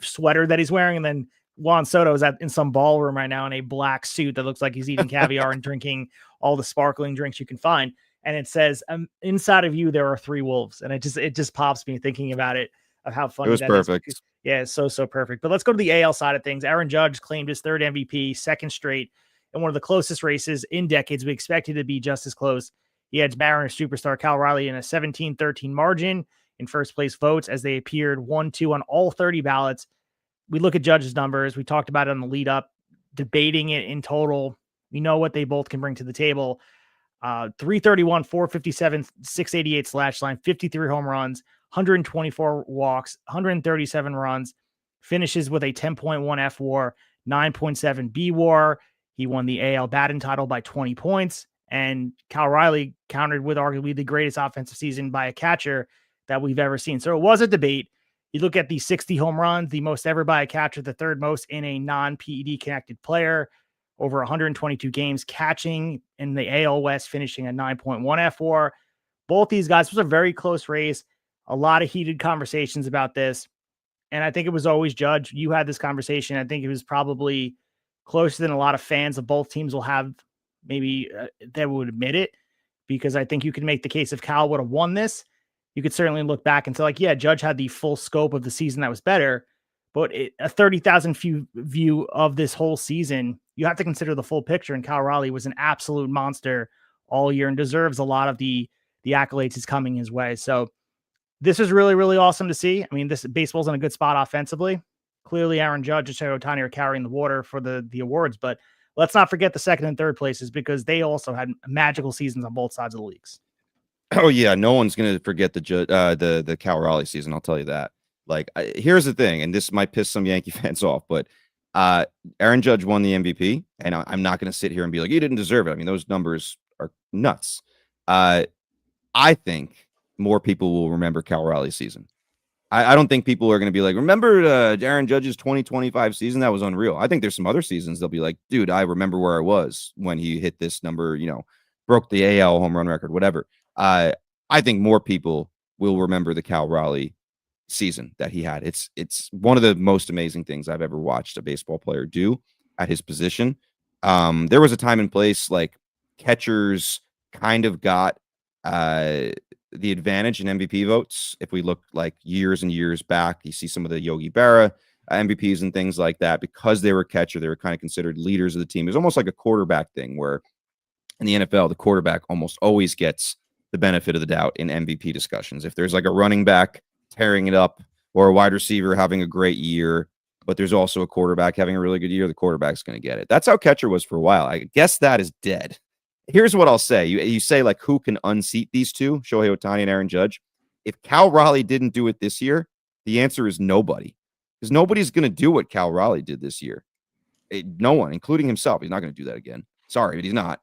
sweater that he's wearing. And then Juan Soto is in some ballroom right now in a black suit that looks like he's eating caviar and drinking all the sparkling drinks you can find. And it says, inside of you, there are 3 wolves. And it just pops me thinking about it, of how funny it was that perfect. Is. Yeah, it's so perfect. But let's go to the AL side of things. Aaron Judge claimed his 3rd MVP, 2nd straight, in one of the closest races in decades. We expected to be just as close. He had Mariners superstar Cal Riley in a 17-13 margin in first place votes as they appeared 1-2 on all 30 ballots. We look at Judge's numbers. We talked about it on the lead up. debating it in total. We know what they both can bring to the table. 331, 457, 688 slash line, 53 home runs, 124 walks, 137 runs, finishes with a 10.1 F WAR, 9.7 B WAR. He won the AL batting title by 20 points. And Cal Riley countered with arguably the greatest offensive season by a catcher that we've ever seen. So it was a debate. You look at the 60 home runs, the most ever by a catcher, the third most in a non-PED connected player, over 122 games catching in the AL West, finishing at 9.1 F WAR. Both these guys, was a very close race. A lot of heated conversations about this. And I think it was always Judge. You had this conversation. I think it was probably closer than a lot of fans of both teams will have, maybe that would admit it, because I think you could make the case if Cal would have won this, you could certainly look back and say, like, yeah, Judge had the full scope of the season that was better, but a 30,000 view of this whole season, you have to consider the full picture. And Cal Raleigh was an absolute monster all year and deserves a lot of the accolades he's coming his way. So this is really, really awesome to see. I mean, this baseball's in a good spot offensively. Clearly, Aaron Judge and Shohei Ohtani are carrying the water for the awards, but let's not forget the second and third places, because they also had magical seasons on both sides of the leagues. Oh yeah, no one's gonna forget the Cal Raleigh season. I'll tell you that. Like, here's the thing, and this might piss some Yankee fans off, but Aaron Judge won the MVP, and I'm not gonna sit here and be like, he didn't deserve it. I mean, those numbers are nuts. I think more people will remember Cal Raleigh's season. I don't think people are going to be like, remember Aaron Judge's 2025 season? That was unreal. I think there's some other seasons they'll be like, dude, I remember where I was when he hit this number, broke the AL home run record, whatever. I think more people will remember the Cal Raleigh season that he had. It's one of the most amazing things I've ever watched a baseball player do at his position. There was a time and place like catchers kind of got the advantage in MVP votes. If we look like years and years back, you see some of the Yogi Berra MVPs and things like that, because they were catcher, they were kind of considered leaders of the team. It's almost like a quarterback thing where in the NFL, the quarterback almost always gets the benefit of the doubt in MVP discussions. If there's like a running back tearing it up or a wide receiver having a great year, but there's also a quarterback having a really good year, the quarterback's going to get it. That's how catcher was for a while. I guess that is dead. Here's what I'll say. You say, like, who can unseat these two, Shohei Ohtani and Aaron Judge? If Cal Raleigh didn't do it this year, the answer is nobody. Because nobody's going to do what Cal Raleigh did this year. No one, including himself. He's not going to do that again. Sorry, but he's not.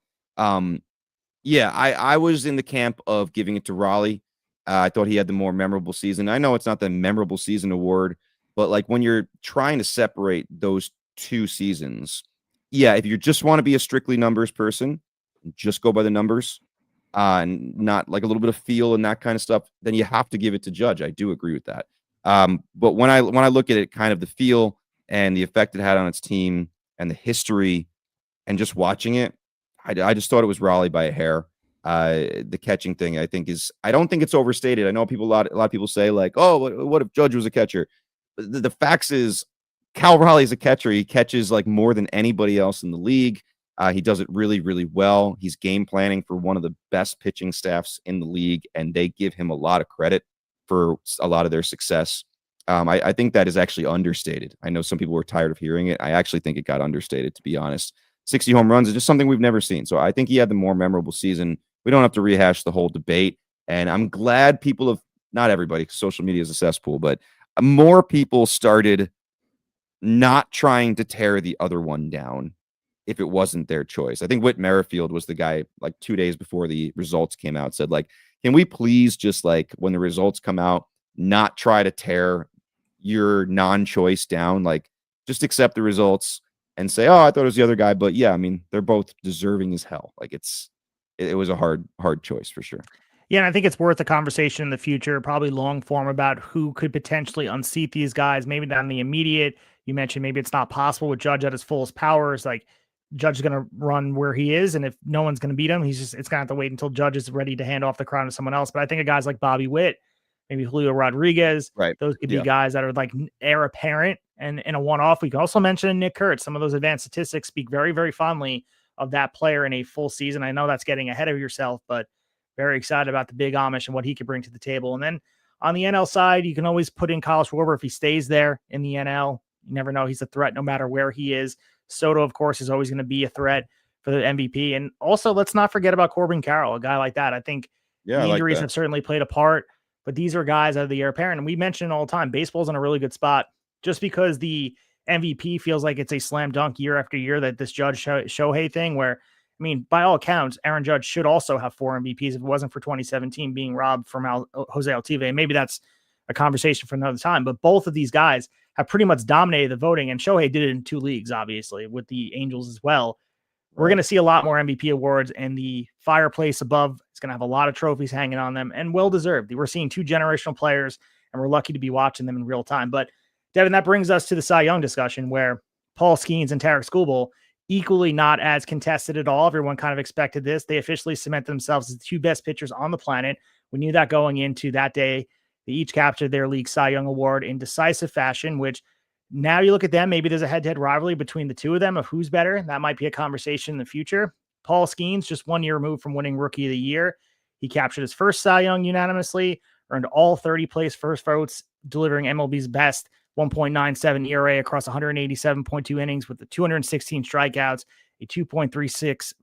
Yeah, I was in the camp of giving it to Raleigh. I thought he had the more memorable season. I know it's not the memorable season award, but like when you're trying to separate those two seasons, yeah, if you just want to be a strictly numbers person, just go by the numbers, and not like a little bit of feel and that kind of stuff, then you have to give it to Judge. I do agree with that. But when I look at it, kind of the feel and the effect it had on its team and the history and just watching it, I just thought it was Raleigh by a hair. The catching thing, I don't think it's overstated. I know a lot of people say like, oh, what if Judge was a catcher? The facts is Cal Raleigh's a catcher. He catches like more than anybody else in the league. He does it really, really well. He's game planning for one of the best pitching staffs in the league, and they give him a lot of credit for a lot of their success. I think that is actually understated. I know some people were tired of hearing it. I actually think it got understated, to be honest. 60 home runs is just something we've never seen. So I think he had the more memorable season. We don't have to rehash the whole debate. And I'm glad people have, not everybody, because social media is a cesspool, but more people started not trying to tear the other one down if it wasn't their choice. I think Whit Merrifield was the guy, like 2 days before the results came out, said like, can we please just like when the results come out, not try to tear your non-choice down, like just accept the results and say, oh, I thought it was the other guy. But yeah, I mean, they're both deserving as hell. Like it was a hard choice for sure. Yeah, and I think it's worth a conversation in the future, probably long form, about who could potentially unseat these guys. Maybe not in the immediate. You mentioned maybe it's not possible with Judge at his fullest powers. Like Judge is going to run where he is, and if no one's going to beat him, it's going to have to wait until Judge is ready to hand off the crown to someone else. But I think of guys like Bobby Witt, maybe Julio Rodriguez, right? Those could be guys that are like heir apparent and in a one-off. We can also mention Nick Kurtz. Some of those advanced statistics speak very, very fondly of that player in a full season. I know that's getting ahead of yourself, but very excited about the big Amish and what he could bring to the table. And then on the NL side, you can always put in Kyle Schwarber if he stays there in the NL. You never know. He's a threat no matter where he is. Soto, of course, is always going to be a threat for the MVP. And also, let's not forget about Corbin Carroll, a guy like that. I think the injuries have certainly played a part, but these are guys out of the heir apparent. And we mention all the time, baseball's in a really good spot. Just because the MVP feels like it's a slam dunk year after year, that this Judge Shohei thing, where, I mean, by all accounts, Aaron Judge should also have 4 MVPs if it wasn't for 2017 being robbed from Jose Altuve. Maybe that's a conversation for another time, but both of these guys have pretty much dominated the voting, and Shohei did it in 2 leagues, obviously, with the Angels as well. We're going to see a lot more MVP awards, and the fireplace above is going to have a lot of trophies hanging on them, and well-deserved. We're seeing 2 generational players, and we're lucky to be watching them in real time. But, Devin, that brings us to the Cy Young discussion, where Paul Skeens and Tarek Skubal, equally not as contested at all. Everyone kind of expected this. They officially cement themselves as the 2 best pitchers on the planet. We knew that going into that day. They each captured their league Cy Young award in decisive fashion, which now you look at them, maybe there's a head-to-head rivalry between the 2 of them of who's better. That might be a conversation in the future. Paul Skeens, just 1 year removed from winning Rookie of the Year. He captured his first Cy Young unanimously, earned all 30-place first votes, delivering MLB's best 1.97 ERA across 187.2 innings with the 216 strikeouts, a 2.36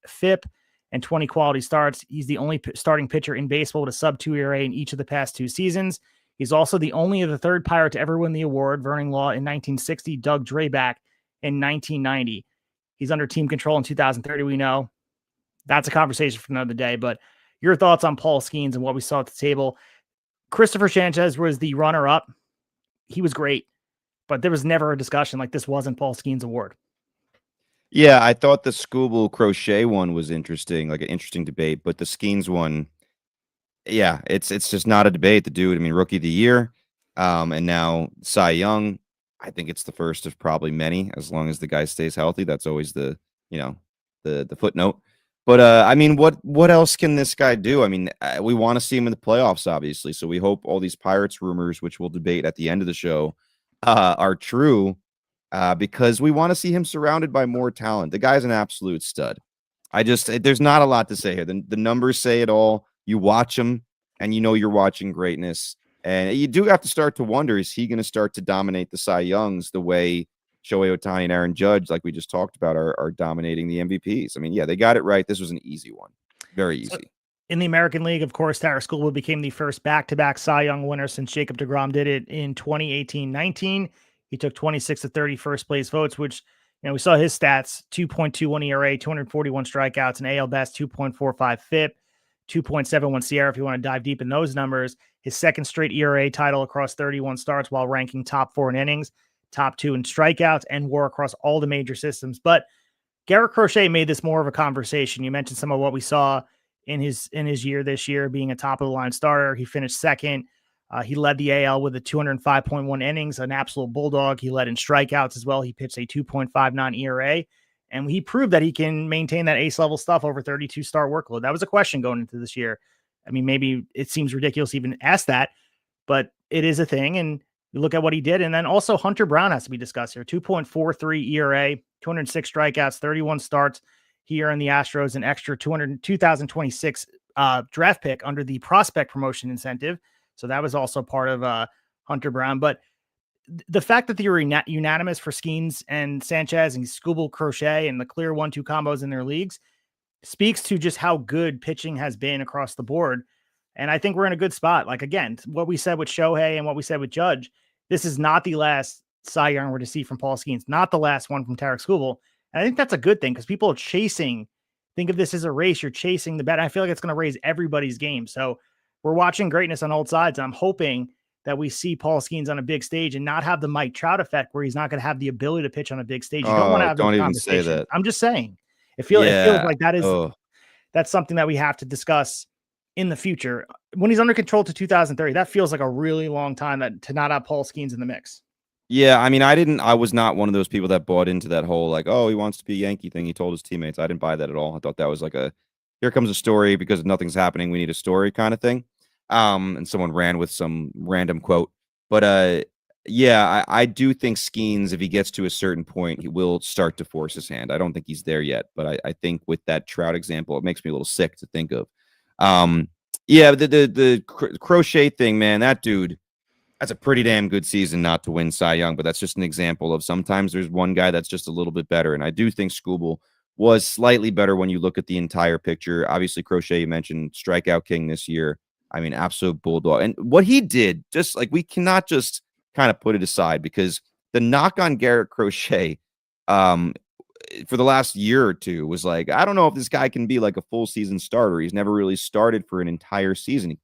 FIP, and 20 quality starts. He's the only starting pitcher in baseball with a sub-2 ERA in each of the past 2 seasons. He's also the only of the 3rd Pirate to ever win the award, Vernon Law in 1960, Doug Drabek in 1990. He's under team control in 2030, we know. That's a conversation for another day, but your thoughts on Paul Skeens and what we saw at the table. Christopher Sanchez was the runner-up. He was great, but there was never a discussion like this wasn't Paul Skeens' award. Yeah, I thought the Skubal Crochet one was interesting, like an interesting debate, but the Skeens one, yeah, it's just not a debate. The dude, I mean, Rookie of the Year, and now Cy Young. I think it's the first of probably many, as long as the guy stays healthy. That's always the footnote. But I mean, what else can this guy do? I mean, we want to see him in the playoffs, obviously. So we hope all these Pirates rumors, which we'll debate at the end of the show, are true, because we want to see him surrounded by more talent. The guy's an absolute stud. There's not a lot to say here. The numbers say it all. You watch him, and you know you're watching greatness. And you do have to start to wonder, is he going to start to dominate the Cy Youngs the way Shohei Ohtani and Aaron Judge, like we just talked about, are dominating the MVPs? I mean, yeah, they got it right. This was an easy one. Very easy. So in the American League, of course, Tarek Skubal became the first back-to-back Cy Young winner since Jacob deGrom did it in 2018-19. He took 26 of 30 first-place votes, which, we saw his stats: 2.21 ERA, 241 strikeouts, an AL best 2.45 FIP, 2.71 SIERA, if you want to dive deep in those numbers. His 2nd straight ERA title across 31 starts while ranking top 4 in innings, top 2 in strikeouts, and WAR across all the major systems. But Garrett Crochet made this more of a conversation. You mentioned some of what we saw in his year this year, being a top-of-the-line starter. He finished 2nd. He led the AL with a 205.1 innings, an absolute bulldog. He led in strikeouts as well. He pitched a 2.59 ERA. And he proved that he can maintain that ace-level stuff over 32 start workload. That was a question going into this year. I mean, maybe it seems ridiculous to even ask that, but it is a thing. And you look at what he did. And then also Hunter Brown has to be discussed here. 2.43 ERA, 206 strikeouts, 31 starts here in the Astros, an extra 2026 draft pick under the prospect promotion incentive. So that was also part of Hunter Brown. But the fact that they were unanimous for Skeens and Sanchez and Skubal Crochet and the clear 1-2 combos in their leagues speaks to just how good pitching has been across the board. And I think we're in a good spot. Like, again, what we said with Shohei and what we said with Judge, this is not the last Cy Young we're to see from Paul Skeens, not the last one from Tarek Skubal. And I think that's a good thing because people are chasing. Think of this as a race. You're chasing the bet. I feel like it's going to raise everybody's game. So we're watching greatness on all sides. And I'm hoping that we see Paul Skeens on a big stage and not have the Mike Trout effect where he's not going to have the ability to pitch on a big stage. You don't want to have don't those even say that. I'm just saying. It feels like that's something that we have to discuss in the future. When he's under control to 2030, that feels like a really long time to not have Paul Skeens in the mix. Yeah, I mean, I was not one of those people that bought into that whole, like, oh, he wants to be a Yankee thing. He told his teammates. I didn't buy that at all. I thought that was like here comes a story because nothing's happening. We need a story kind of thing. And someone ran with some random quote. But yeah, I do think Skeens, if he gets to a certain point, he will start to force his hand. I don't think he's there yet, but I think with that Trout example, it makes me a little sick to think of. Yeah, the Crochet thing, man, that dude, That's a pretty damn good season not to win Cy Young, but that's just an example of sometimes there's one guy that's just a little bit better. And I do think Skubal was slightly better when you look at the entire picture. Obviously, Crochet, you mentioned strikeout king this year. I mean, absolute bulldog. And what he did, just like we cannot just kind of put it aside because the knock on Garrett Crochet for the last year or two was like, I don't know if this guy can be like a full season starter. He's never really started for an entire season.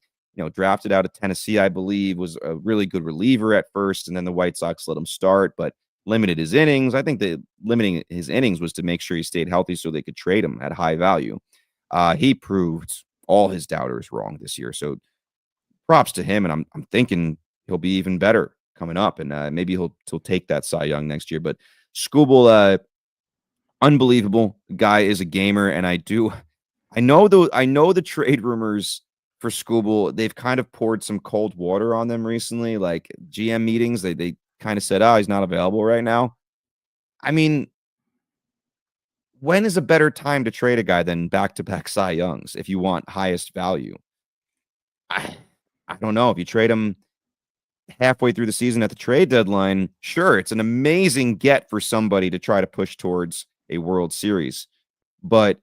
Drafted out of Tennessee, I believe, was a really good reliever at first, and then the White Sox let him start, but limited his innings. I think that limiting his innings was to make sure he stayed healthy so they could trade him at high value. He proved all his doubters wrong this year, so props to him, and I'm thinking he'll be even better coming up, and maybe he'll take that Cy Young next year. But Skubal, unbelievable guy, is a gamer, and I know the trade rumors for Skubal, they've kind of poured some cold water on them recently. Like GM meetings, they kind of said, he's not available right now. I mean, when is a better time to trade a guy than back-to-back Cy Youngs if you want highest value? I don't know. If you trade him halfway through the season at the trade deadline, sure, it's an amazing get for somebody to try to push towards a World Series. But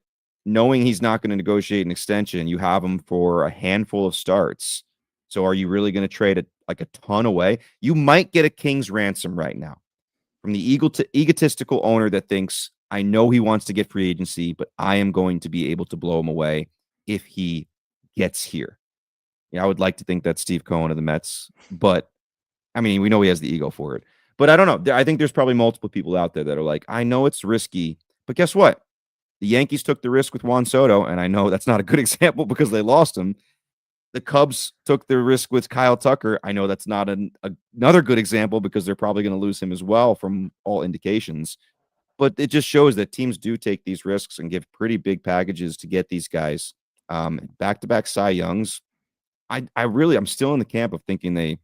knowing he's not going to negotiate an extension, you have him for a handful of starts. So are you really going to trade a ton away? You might get a king's ransom right now from the egotistical owner that thinks, I know he wants to get free agency, but I am going to be able to blow him away if he gets here. I would like to think that's Steve Cohen of the Mets, but I mean, we know he has the ego for it. But I don't know. I think there's probably multiple people out there that are like, I know it's risky, but guess what? The Yankees took the risk with Juan Soto, and I know that's not a good example because they lost him. The Cubs took the risk with Kyle Tucker. I know that's not another good example because they're probably going to lose him as well from all indications. But it just shows that teams do take these risks and give pretty big packages to get these guys. Back-to-back Cy Youngs. I'm still in the camp of thinking they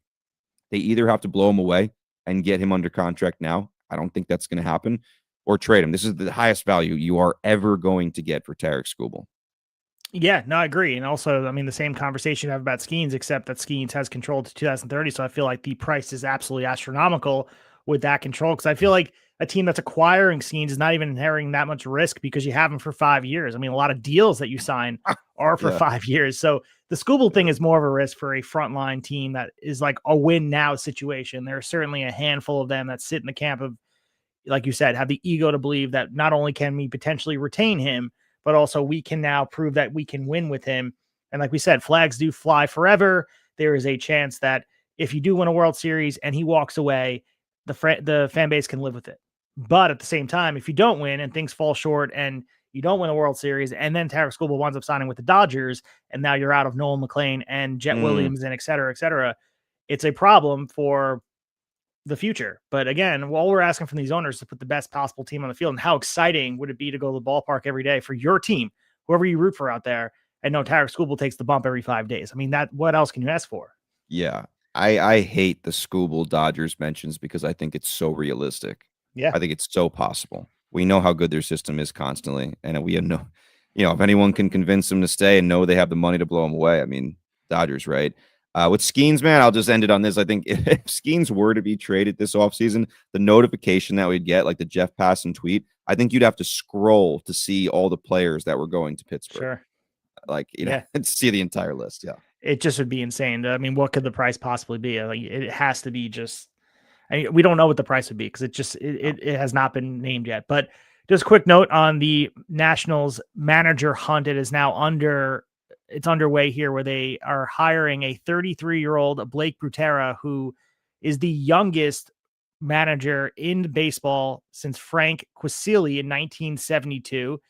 either have to blow him away and get him under contract now. I don't think that's going to happen. Or trade him. This is the highest value you are ever going to get for Tarik Skubal. Yeah, no, I agree. And also, I mean, the same conversation you have about Skeens, except that Skeens has control to 2030. So I feel like the price is absolutely astronomical with that control. Because I feel like a team that's acquiring Skeens is not even inheriting that much risk because you have him for 5 years. I mean, a lot of deals that you sign are for 5 years. So the Skubal thing is more of a risk for a frontline team that is like a win now situation. There are certainly a handful of them that sit in the camp of, like you said, have the ego to believe that not only can we potentially retain him, but also we can now prove that we can win with him. And like we said, flags do fly forever. There is a chance that if you do win a World Series and he walks away, the fan base can live with it. But at the same time, if you don't win and things fall short and you don't win a World Series and then Tarik Skubal winds up signing with the Dodgers and now you're out of Nolan McLean and Jet Williams and et cetera, it's a problem for the future. But again, all we're asking from these owners is to put the best possible team on the field. And how exciting would it be to go to the ballpark every day for your team, whoever you root for out there, and know Tarik Skubal takes the bump every 5 days? I mean, what else can you ask for? Yeah. I hate the Skubal Dodgers mentions because I think it's so realistic. Yeah. I think it's so possible. We know how good their system is constantly. And we have no, if anyone can convince them to stay and know they have the money to blow them away, I mean, Dodgers, right? With Skeens, man, I'll just end it on this. I think if Skeens were to be traded this offseason, the notification that we'd get, like the Jeff Passan tweet, I think you'd have to scroll to see all the players that were going to Pittsburgh. Sure. Like, and see the entire list. Yeah. It just would be insane. I mean, what could the price possibly be? Like, it has to be just, we don't know what the price would be because it has not been named yet. But just a quick note on the Nationals manager hunt. It is now underway here where they are hiring a 33-year-old Blake Brutera, who is the youngest manager in baseball since Frank Quisili in 1972.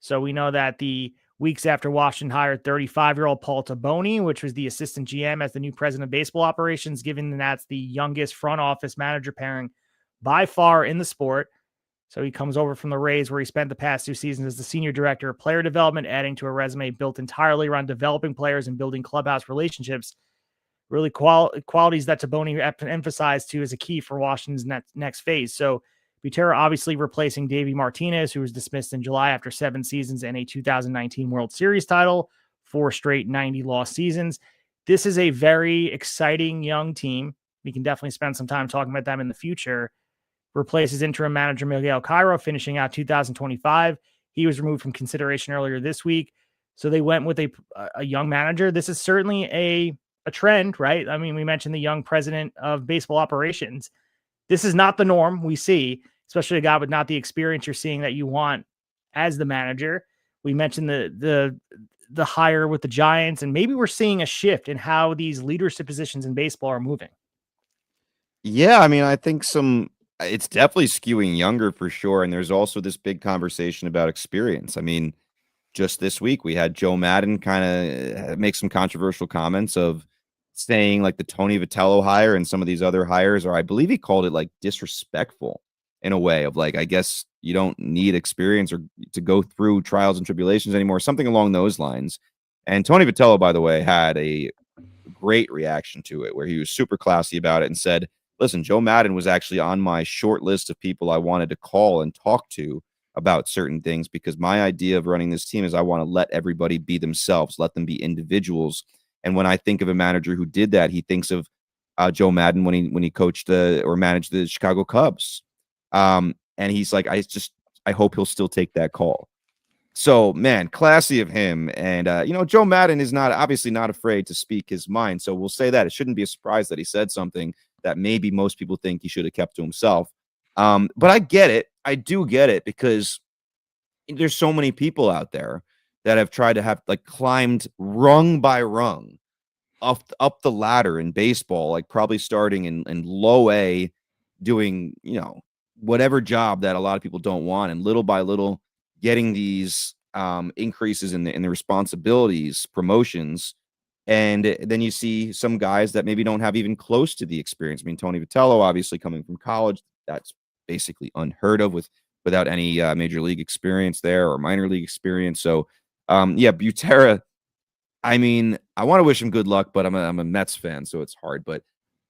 So we know that the weeks after Washington hired 35-year-old Paul Taboni, which was the assistant GM as the new president of baseball operations, given that's the youngest front office manager pairing by far in the sport. So he comes over from the Rays, where he spent the past 2 seasons as the senior director of player development, adding to a resume built entirely around developing players and building clubhouse relationships. Really qualities that Taboni emphasized too as a key for Washington's next phase. So Butera obviously replacing Davey Martinez, who was dismissed in July after 7 seasons and a 2019 World Series title, 4 straight 90-loss seasons. This is a very exciting young team We can definitely spend some time talking about them in the future. Replaces interim manager Miguel Cairo, finishing out 2025. He was removed from consideration earlier this week. So they went with a young manager. This is certainly a trend, right? I mean, we mentioned the young president of baseball operations. This is not the norm we see, especially a guy with not the experience you're seeing that you want as the manager. We mentioned the hire with the Giants, and maybe we're seeing a shift in how these leadership positions in baseball are moving. Yeah, I mean, I think it's definitely skewing younger for sure. And there's also this big conversation about experience. I mean, just this week we had Joe Madden kind of make some controversial comments of saying like the Tony Vitello hire and some of these other hires, or I believe he called it like disrespectful in a way of like, I guess you don't need experience or to go through trials and tribulations anymore, something along those lines. And Tony Vitello, by the way, had a great reaction to it where he was super classy about it and said, listen, Joe Madden was actually on my short list of people I wanted to call and talk to about certain things, because my idea of running this team is I want to let everybody be themselves, let them be individuals. And when I think of a manager who did that, he thinks of Joe Madden when he coached or managed the Chicago Cubs. And he's like, I hope he'll still take that call. So, man, classy of him. And, Joe Madden is obviously not afraid to speak his mind. So we'll say that. It shouldn't be a surprise that he said something that maybe most people think he should have kept to himself. But I get it. I do get it, because there's so many people out there that have tried to have like climbed rung by rung up the ladder in baseball, like probably starting in low A, doing, whatever job that a lot of people don't want, and little by little getting these increases in the responsibilities, promotions. And then you see some guys that maybe don't have even close to the experience. I mean, Tony Vitello, obviously coming from college, that's basically unheard of without any major league experience there or minor league experience. So, Butera, I mean, I want to wish him good luck, but I'm a Mets fan, so it's hard. But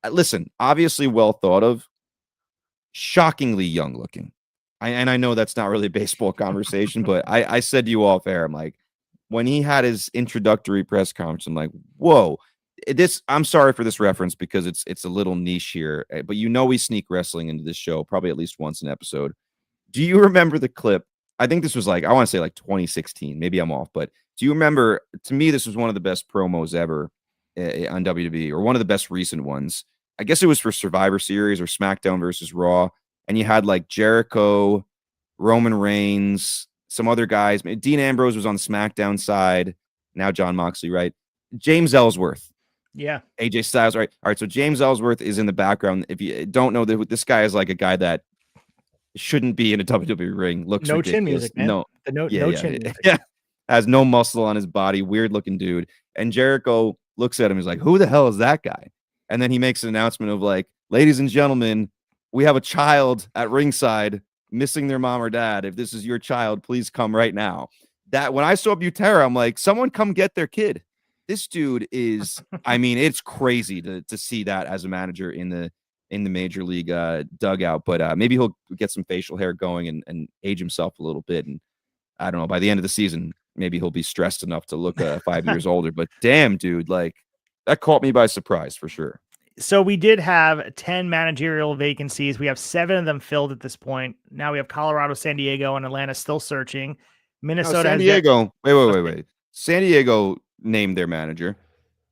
listen, obviously well thought of, shockingly young looking. I know that's not really a baseball conversation, but I said to you off air, I'm like, when he had his introductory press conference, I'm like, whoa, I'm sorry for this reference because it's a little niche here, but we sneak wrestling into this show probably at least once an episode. Do you remember the clip? I think this was I want to say 2016, maybe I'm off, but do you remember, to me, this was one of the best promos ever on WWE, or one of the best recent ones. I guess it was for Survivor Series or SmackDown versus Raw. And you had Jericho, Roman Reigns, some other guys. Dean Ambrose was on the SmackDown side. Now Jon Moxley, right? James Ellsworth. Yeah. AJ Styles, right? All right, so James Ellsworth is in the background. If you don't know, this guy is like a guy that shouldn't be in a WWE ring. Looks no ridiculous. Chin music, man. No chin music. Yeah. Has no muscle on his body. Weird looking dude. And Jericho looks at him. He's like, who the hell is that guy? And then he makes an announcement of ladies and gentlemen, we have a child at ringside missing their mom or dad. If this is your child, please come right now. That when I saw Butera, I'm like, someone come get their kid. This dude is, I mean, it's crazy to see that as a manager in the major league dugout. But maybe he'll get some facial hair going and age himself a little bit. And I don't know, by the end of the season, maybe he'll be stressed enough to look 5 years older. But damn, dude, that caught me by surprise for sure. So we did have 10 managerial vacancies. We have 7 of them filled at this point. Now we have Colorado, San Diego, and Atlanta still searching. Minnesota San Diego. Wait. San Diego named their manager.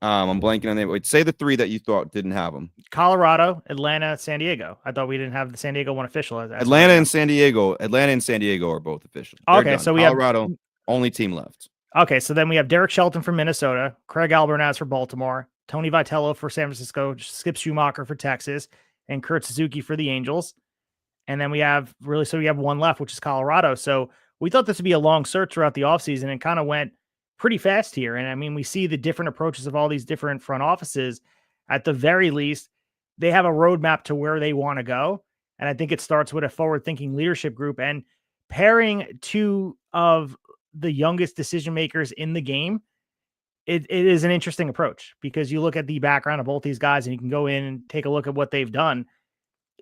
I'm blanking on that. Wait, say the 3 that you thought didn't have them. Colorado, Atlanta, San Diego. I thought we didn't have the San Diego one official. Atlanta and San Diego are both official. Okay, so we have Colorado, only team left. Okay, so then we have Derek Shelton for Minnesota, Craig Albernaz for Baltimore, Tony Vitello for San Francisco, Skip Schumacher for Texas, and Kurt Suzuki for the Angels. And then we have one left, which is Colorado. So we thought this would be a long search throughout the offseason, and kind of went pretty fast here. And I mean, we see the different approaches of all these different front offices. At the very least, they have a roadmap to where they want to go. And I think it starts with a forward-thinking leadership group, and pairing 2 of the youngest decision makers in the game. It is an interesting approach, because you look at the background of both these guys and you can go in and take a look at what they've done.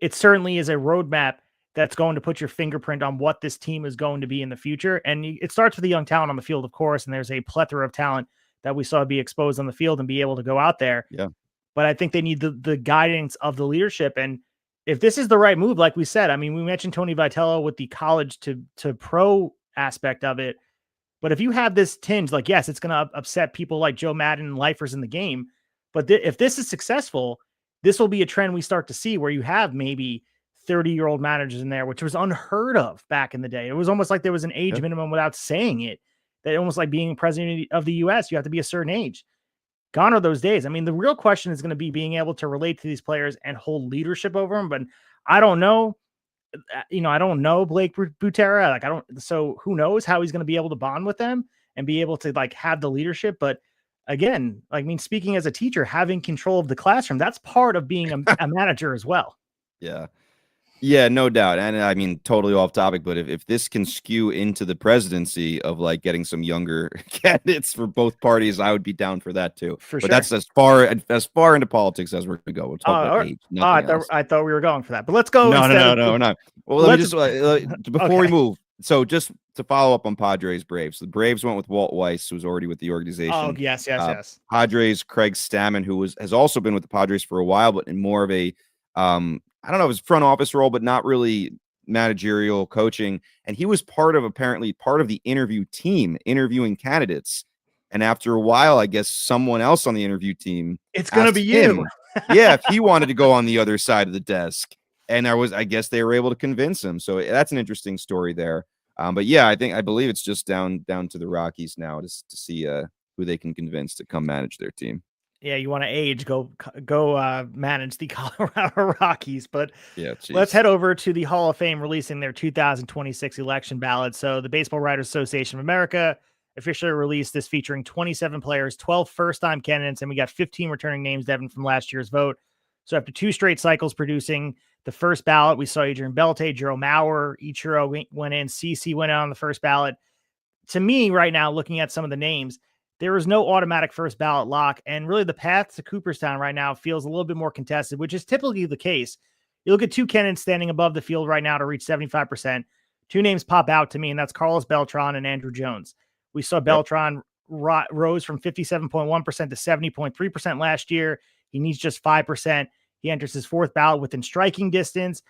It certainly is a roadmap that's going to put your fingerprint on what this team is going to be in the future. And it starts with the young talent on the field, of course, and there's a plethora of talent that we saw be exposed on the field and be able to go out there. Yeah. but I think they need the guidance of the leadership. And if this is the right move, like we said, I mean, we mentioned Tony Vitello with the college to pro aspect of it. But if you have this tinge, like, yes, it's going to upset people like Joe Madden and lifers in the game. But if this is successful, this will be a trend we start to see where you have maybe 30-year-old managers in there, which was unheard of back in the day. It was almost like there was an age minimum without saying it. That almost like being president of the US, you have to be a certain age. Gone are those days. I mean, the real question is going to be being able to relate to these players and hold leadership over them. But I don't know. I don't know Blake Butera. Like, so who knows how he's going to be able to bond with them and be able to like have the leadership. But again, like, I mean, speaking as a teacher, having control of the classroom, that's part of being a manager as well. Yeah. Yeah, no doubt. And I mean, totally off topic, but if this can skew into the presidency of like getting some younger candidates for both parties, I would be down for that too. But that's as far into politics as we're going to go. We'll talk about age. I thought we were going for that, but let's go. No, we're not. Well, let me just, before we move. So just to follow up on Padres Braves, the Braves went with Walt Weiss, who's already with the organization. Oh, yes. Padres, Craig Stammen, who has also been with the Padres for a while, but in more of a, I don't know, it was front office role, but not really managerial coaching. And he was apparently part of the interview team, interviewing candidates. And after a while, I guess someone else on the interview team, it's going to be you. If he wanted to go on the other side of the desk. And I guess they were able to convince him. So that's an interesting story there. But yeah, I believe it's just down to the Rockies now to see who they can convince to come manage their team. Yeah, you want to age, go manage the Colorado Rockies. But yeah, let's head over to the Hall of Fame releasing their 2026 election ballot. So the Baseball Writers Association of America officially released this, featuring 27 players, 12 first-time candidates, and we got 15 returning names, Devin, from last year's vote. So after 2 straight cycles producing the first ballot, we saw Adrian Beltre, Jero Mauer, Ichiro went in, CC went out on the first ballot. To me, right now, looking at some of the names, there is no automatic first ballot lock, and really the path to Cooperstown right now feels a little bit more contested, which is typically the case. You look at 2 candidates standing above the field right now to reach 75%. 2 names pop out to me, and that's Carlos Beltran and Andrew Jones. We saw Beltran rose from 57.1% to 70.3% last year. He needs just 5%. He enters his 4th ballot within striking distance.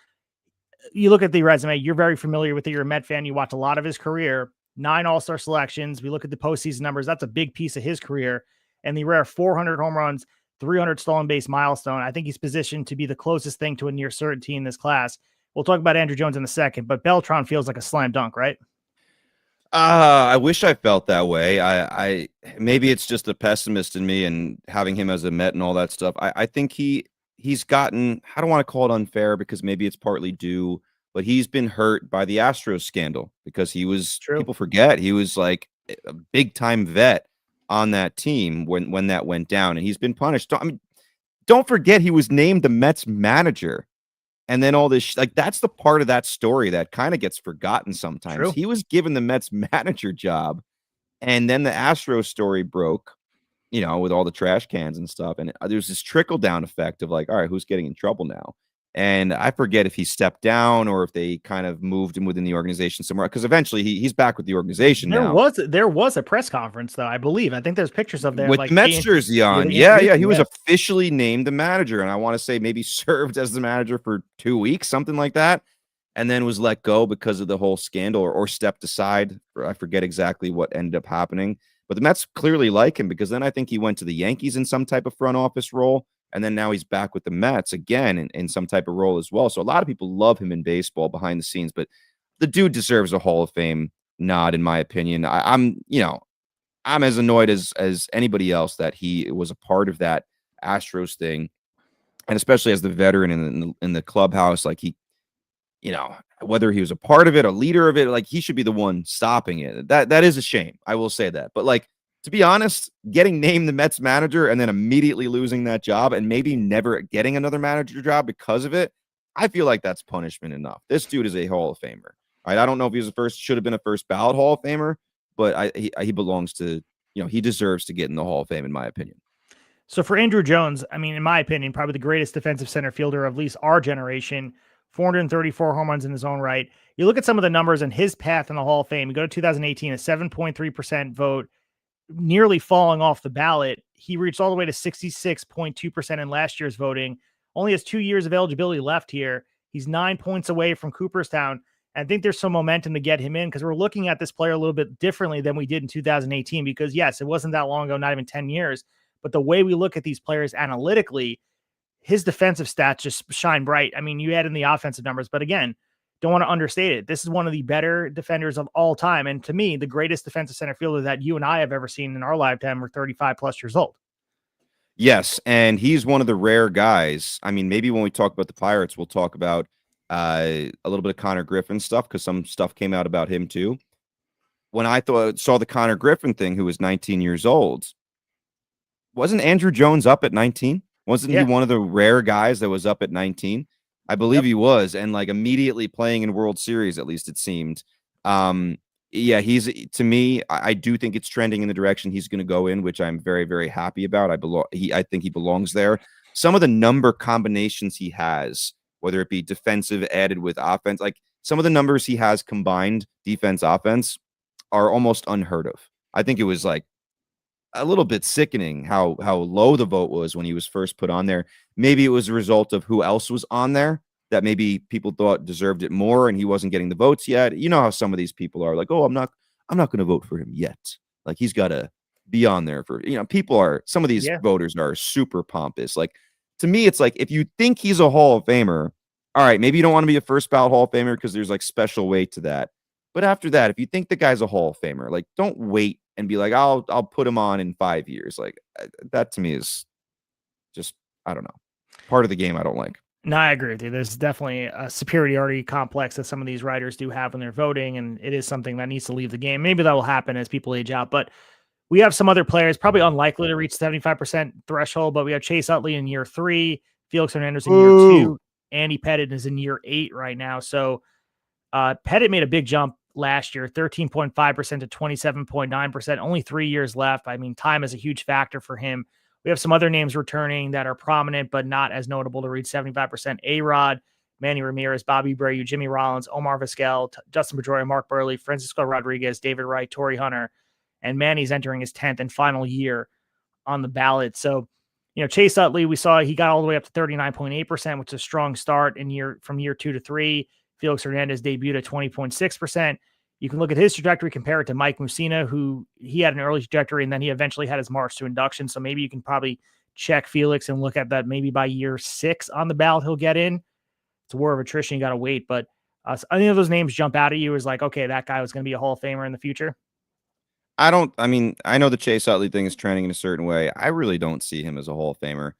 You look at the resume, you're very familiar with it. You're a Met fan. You watch a lot of his career. 9 All-Star selections. We look at the postseason numbers. That's a big piece of his career. And the rare 400 home runs, 300 stolen base milestone. I think he's positioned to be the closest thing to a near certainty in this class. We'll talk about Andrew Jones in a second, but Beltran feels like a slam dunk, right? I wish I felt that way. I maybe it's just a pessimist in me, and having him as a Met and all that stuff. I think he's gotten, I don't want to call it unfair because maybe it's partly due, but he's been hurt by the Astros scandal because he was, people forget, he was like a big time vet on that team when that went down, and he's been punished. I mean, don't forget he was named the Mets manager, and then all this, like, that's the part of that story that kind of gets forgotten sometimes. He was given the Mets manager job, and then the Astros story broke, with all the trash cans and stuff. And there's this trickle down effect of like, all right, who's getting in trouble now? And I forget if he stepped down or if they kind of moved him within the organization somewhere, because eventually he's back with the organization now. There was a press conference, though, I believe. I think there's pictures of there with the Mets jersey on. Yeah. He was officially named the manager, and I want to say maybe served as the manager for 2 weeks, something like that, and then was let go because of the whole scandal or stepped aside. I forget exactly what ended up happening. But the Mets clearly like him, because then I think he went to the Yankees in some type of front office role. And then now he's back with the Mets again in some type of role as well. So a lot of people love him in baseball behind the scenes, but the dude deserves a Hall of Fame nod, in my opinion. I'm as annoyed as anybody else that he was a part of that Astros thing. And especially as the veteran in the clubhouse, like whether he was a part of it, a leader of it, like he should be the one stopping it. That is a shame. I will say that. But like, to be honest, getting named the Mets manager and then immediately losing that job and maybe never getting another manager job because of it, I feel like that's punishment enough. This dude is a Hall of Famer. Right? I don't know if he was should have been a first ballot Hall of Famer, but he belongs to, he deserves to get in the Hall of Fame, in my opinion. So for Andrew Jones, I mean, in my opinion, probably the greatest defensive center fielder of at least our generation, 434 home runs in his own right. You look at some of the numbers in his path in the Hall of Fame. You go to 2018, a 7.3% vote, nearly falling off the ballot. He reached all the way to 66.2% in last year's voting. Only has 2 years of eligibility left here. He's 9 points away from Cooperstown. I think there's some momentum to get him in because we're looking at this player a little bit differently than we did in 2018 because, yes, it wasn't that long ago, not even 10 years. But the way we look at these players analytically, his defensive stats just shine bright. I mean, you add in the offensive numbers, but again, don't want to understate it. This is one of the better defenders of all time. And to me, the greatest defensive center fielder that you and I have ever seen in our lifetime were 35 plus years old. Yes, and he's one of the rare guys. I mean, maybe when we talk about the Pirates, we'll talk about a little bit of Connor Griffin stuff because some stuff came out about him too. When I saw the Connor Griffin thing, who was 19 years old, wasn't Andrew Jones up at 19? Wasn't he one of the rare guys that was up at 19? I believe he was, and like immediately playing in World Series, at least it seemed. Yeah, he's, to me, I do think it's trending in the direction he's going to go in, which I'm very, very happy about. I think he belongs there. Some of the number combinations he has, whether it be defensive added with offense, like some of the numbers he has combined, defense, offense, are almost unheard of. I think it was like a little bit sickening how low the vote was when he was first put on there. Maybe it was a result of who else was on there that maybe people thought deserved it more and he wasn't getting the votes yet. You know how some of these people are like, oh, I'm not going to vote for him yet. Like he's got to be on there for, some of these voters are super pompous. Like to me, it's like, if you think he's a Hall of Famer, all right, maybe you don't want to be a first ballot Hall of Famer because there's like special weight to that. But after that, if you think the guy's a Hall of Famer, like don't wait and be like, I'll put him on in 5 years. Like that to me is just, I don't know, part of the game I don't like. No, I agree with you. There's definitely a superiority complex that some of these writers do have when they're voting, and it is something that needs to leave the game. Maybe that will happen as people age out, but we have some other players probably unlikely to reach 75% threshold, but we have Chase Utley in year 3, Felix Hernandez in year 2, Andy Pettitte is in year 8 right now. So Pettitte made a big jump last year, 13.5% to 27.9%, only 3 years left. I mean, time is a huge factor for him. We have some other names returning that are prominent, but not as notable to reach 75%. A-Rod, Manny Ramirez, Bobby Abreu, Jimmy Rollins, Omar Vizquel, Justin Pedroia, Mark Burley, Francisco Rodriguez, David Wright, Torrey Hunter, and Manny's entering his 10th and final year on the ballot. So, Chase Utley, we saw he got all the way up to 39.8%, which is a strong start from year 2 to 3. Felix Hernandez debuted at 20.6%. You can look at his trajectory, compare it to Mike Mussina, who he had an early trajectory, and then he eventually had his march to induction. So maybe you can probably check Felix and look at that. Maybe by year 6 on the ballot, he'll get in. It's a war of attrition. You got to wait. But any of those names jump out at you as like, okay, that guy was going to be a Hall of Famer in the future? I know the Chase Utley thing is trending in a certain way. I really don't see him as a Hall of Famer.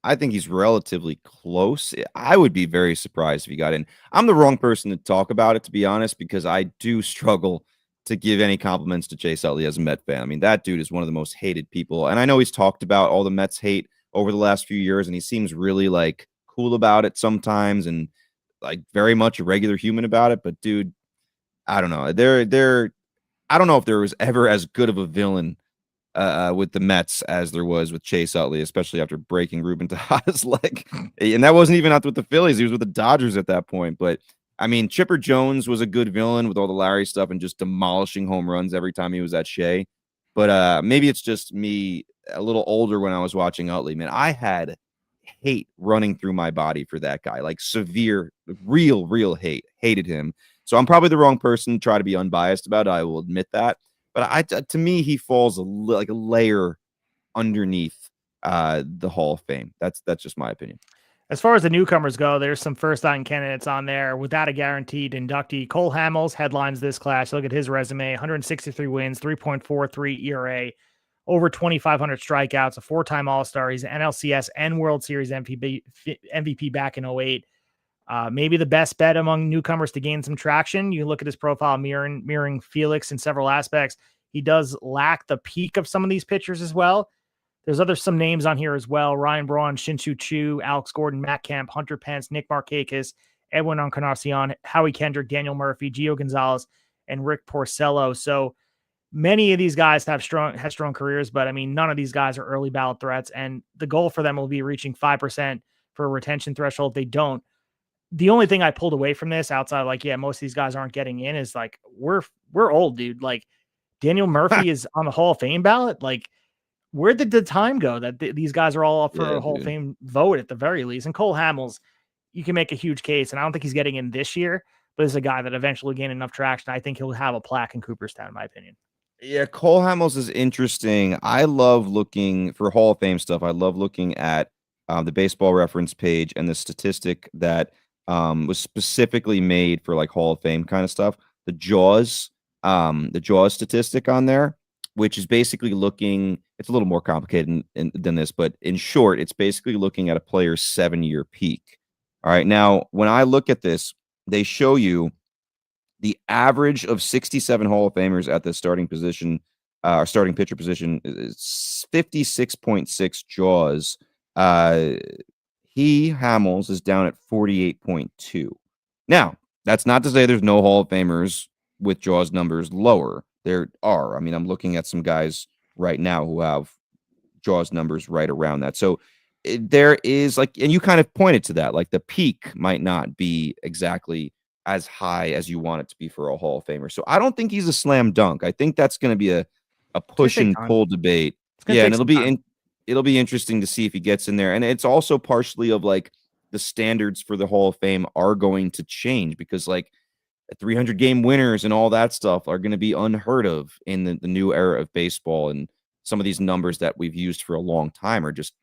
I think he's relatively close. I would be very surprised if he got in. I'm the wrong person to talk about it, to be honest, because I do struggle to give any compliments to Chase Utley as a Met fan. I mean, that dude is one of the most hated people. And I know he's talked about all the Mets hate over the last few years, and he seems really like cool about it sometimes and like very much a regular human about it. But dude, I don't know. I don't know if there was ever as good of a villain with the Mets as there was with Chase Utley, especially after breaking Ruben Tejada's leg. And that wasn't even out with the Phillies. He was with the Dodgers at that point. But, I mean, Chipper Jones was a good villain with all the Larry stuff and just demolishing home runs every time he was at Shea. But maybe it's just me a little older when I was watching Utley. Man, I had hate running through my body for that guy, like severe, real hate. Hated him. So I'm probably the wrong person to try to be unbiased about it. I will admit that. But to me, he falls like a layer underneath the Hall of Fame. That's just my opinion. As far as the newcomers go, there's some first-time candidates on there without a guaranteed inductee. Cole Hamels headlines this class. Look at his resume: 163 wins, 3.43 ERA, over 2,500 strikeouts, a 4-time All-Star. He's an NLCS and World Series MVP back in 2008. Maybe the best bet among newcomers to gain some traction. You look at his profile, mirroring Felix in several aspects. He does lack the peak of some of these pitchers as well. There's some names on here as well: Ryan Braun, Shin-Soo Choo, Alex Gordon, Matt Kemp, Hunter Pence, Nick Markakis, Edwin Encarnacion, Howie Kendrick, Daniel Murphy, Gio Gonzalez, and Rick Porcello. So many of these guys have strong careers, but I mean, none of these guys are early ballot threats. And the goal for them will be reaching 5% for a retention threshold. If they don't, the only thing I pulled away from this outside, like, yeah, most of these guys aren't getting in, is like, we're old, dude. Like, Daniel Murphy is on the Hall of Fame ballot. Like, where did the time go that these guys are all up for a Hall of Fame vote at the very least? And Cole Hamels, you can make a huge case, and I don't think he's getting in this year, but is a guy that eventually gained enough traction. I think he'll have a plaque in Cooperstown, in my opinion. Yeah, Cole Hamels is interesting. I love looking for Hall of Fame stuff. I love looking at the baseball reference page and the statistic that was specifically made for like Hall of Fame kind of stuff. The Jaws statistic on there, which is basically looking, it's a little more complicated than this, but in short, it's basically looking at a player's 7-year peak. All right. Now, when I look at this, they show you the average of 67 Hall of Famers at the starting position, starting pitcher position is 56.6 Jaws. Hamels is down at 48.2. Now, that's not to say there's no Hall of Famers with Jaws numbers lower. There are. I mean, I'm looking at some guys right now who have Jaws numbers right around that. So there is like, and you kind of pointed to that, like the peak might not be exactly as high as you want it to be for a Hall of Famer. So I don't think he's a slam dunk. I think that's going to be a push and pull debate. Yeah, and it'll be interesting to see if he gets in there. And it's also partially of like the standards for the Hall of Fame are going to change because like 300 game winners and all that stuff are going to be unheard of in the new era of baseball. And some of these numbers that we've used for a long time are just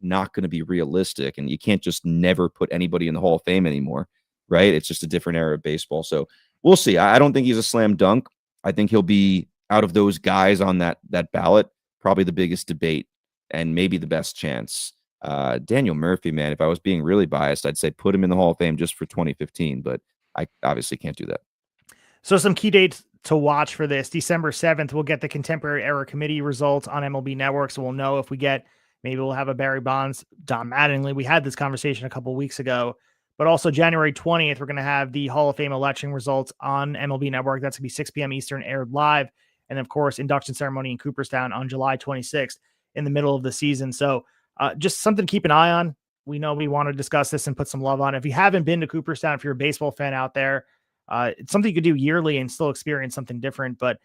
not going to be realistic. And you can't just never put anybody in the Hall of Fame anymore, right? It's just a different era of baseball. So we'll see. I don't think he's a slam dunk. I think he'll be out of those guys on that ballot, probably the biggest debate and maybe the best chance. Daniel Murphy, man, if I was being really biased, I'd say put him in the Hall of Fame just for 2015, but I obviously can't do that. So some key dates to watch for this. December 7th, we'll get the contemporary era committee results on MLB Network. So we'll know if maybe we'll have a Barry Bonds, Don Mattingly. We had this conversation a couple of weeks ago, but also January 20th, we're going to have the Hall of Fame election results on MLB Network. That's going to be 6 p.m. Eastern, aired live. And of course, induction ceremony in Cooperstown on July 26th in the middle of the season. So just something to keep an eye on. We know we want to discuss this and put some love on it. If you haven't been to Cooperstown, if you're a baseball fan out there, it's something you could do yearly and still experience something different, but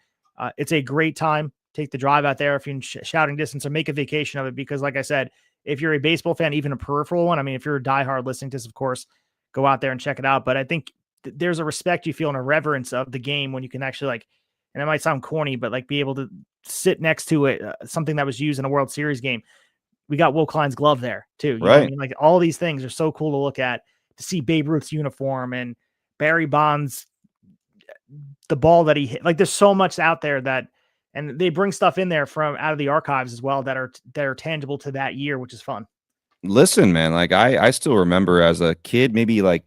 it's a great time. Take the drive out there if you're in shouting distance or make a vacation of it. Because like I said, if you're a baseball fan, even a peripheral one, I mean, if you're a diehard listening to this, of course, go out there and check it out. But I think there's a respect you feel and a reverence of the game when you can actually like, and it might sound corny, but like be able to sit next to it, something that was used in a World Series game. We got Will Klein's glove there too. You know what I mean? Like all these things are so cool to look at, to see Babe Ruth's uniform and Barry Bonds, the ball that he hit. Like there's so much out there that, and they bring stuff in there from out of the archives as well that are tangible to that year, which is fun. Listen, man, like I still remember as a kid, maybe like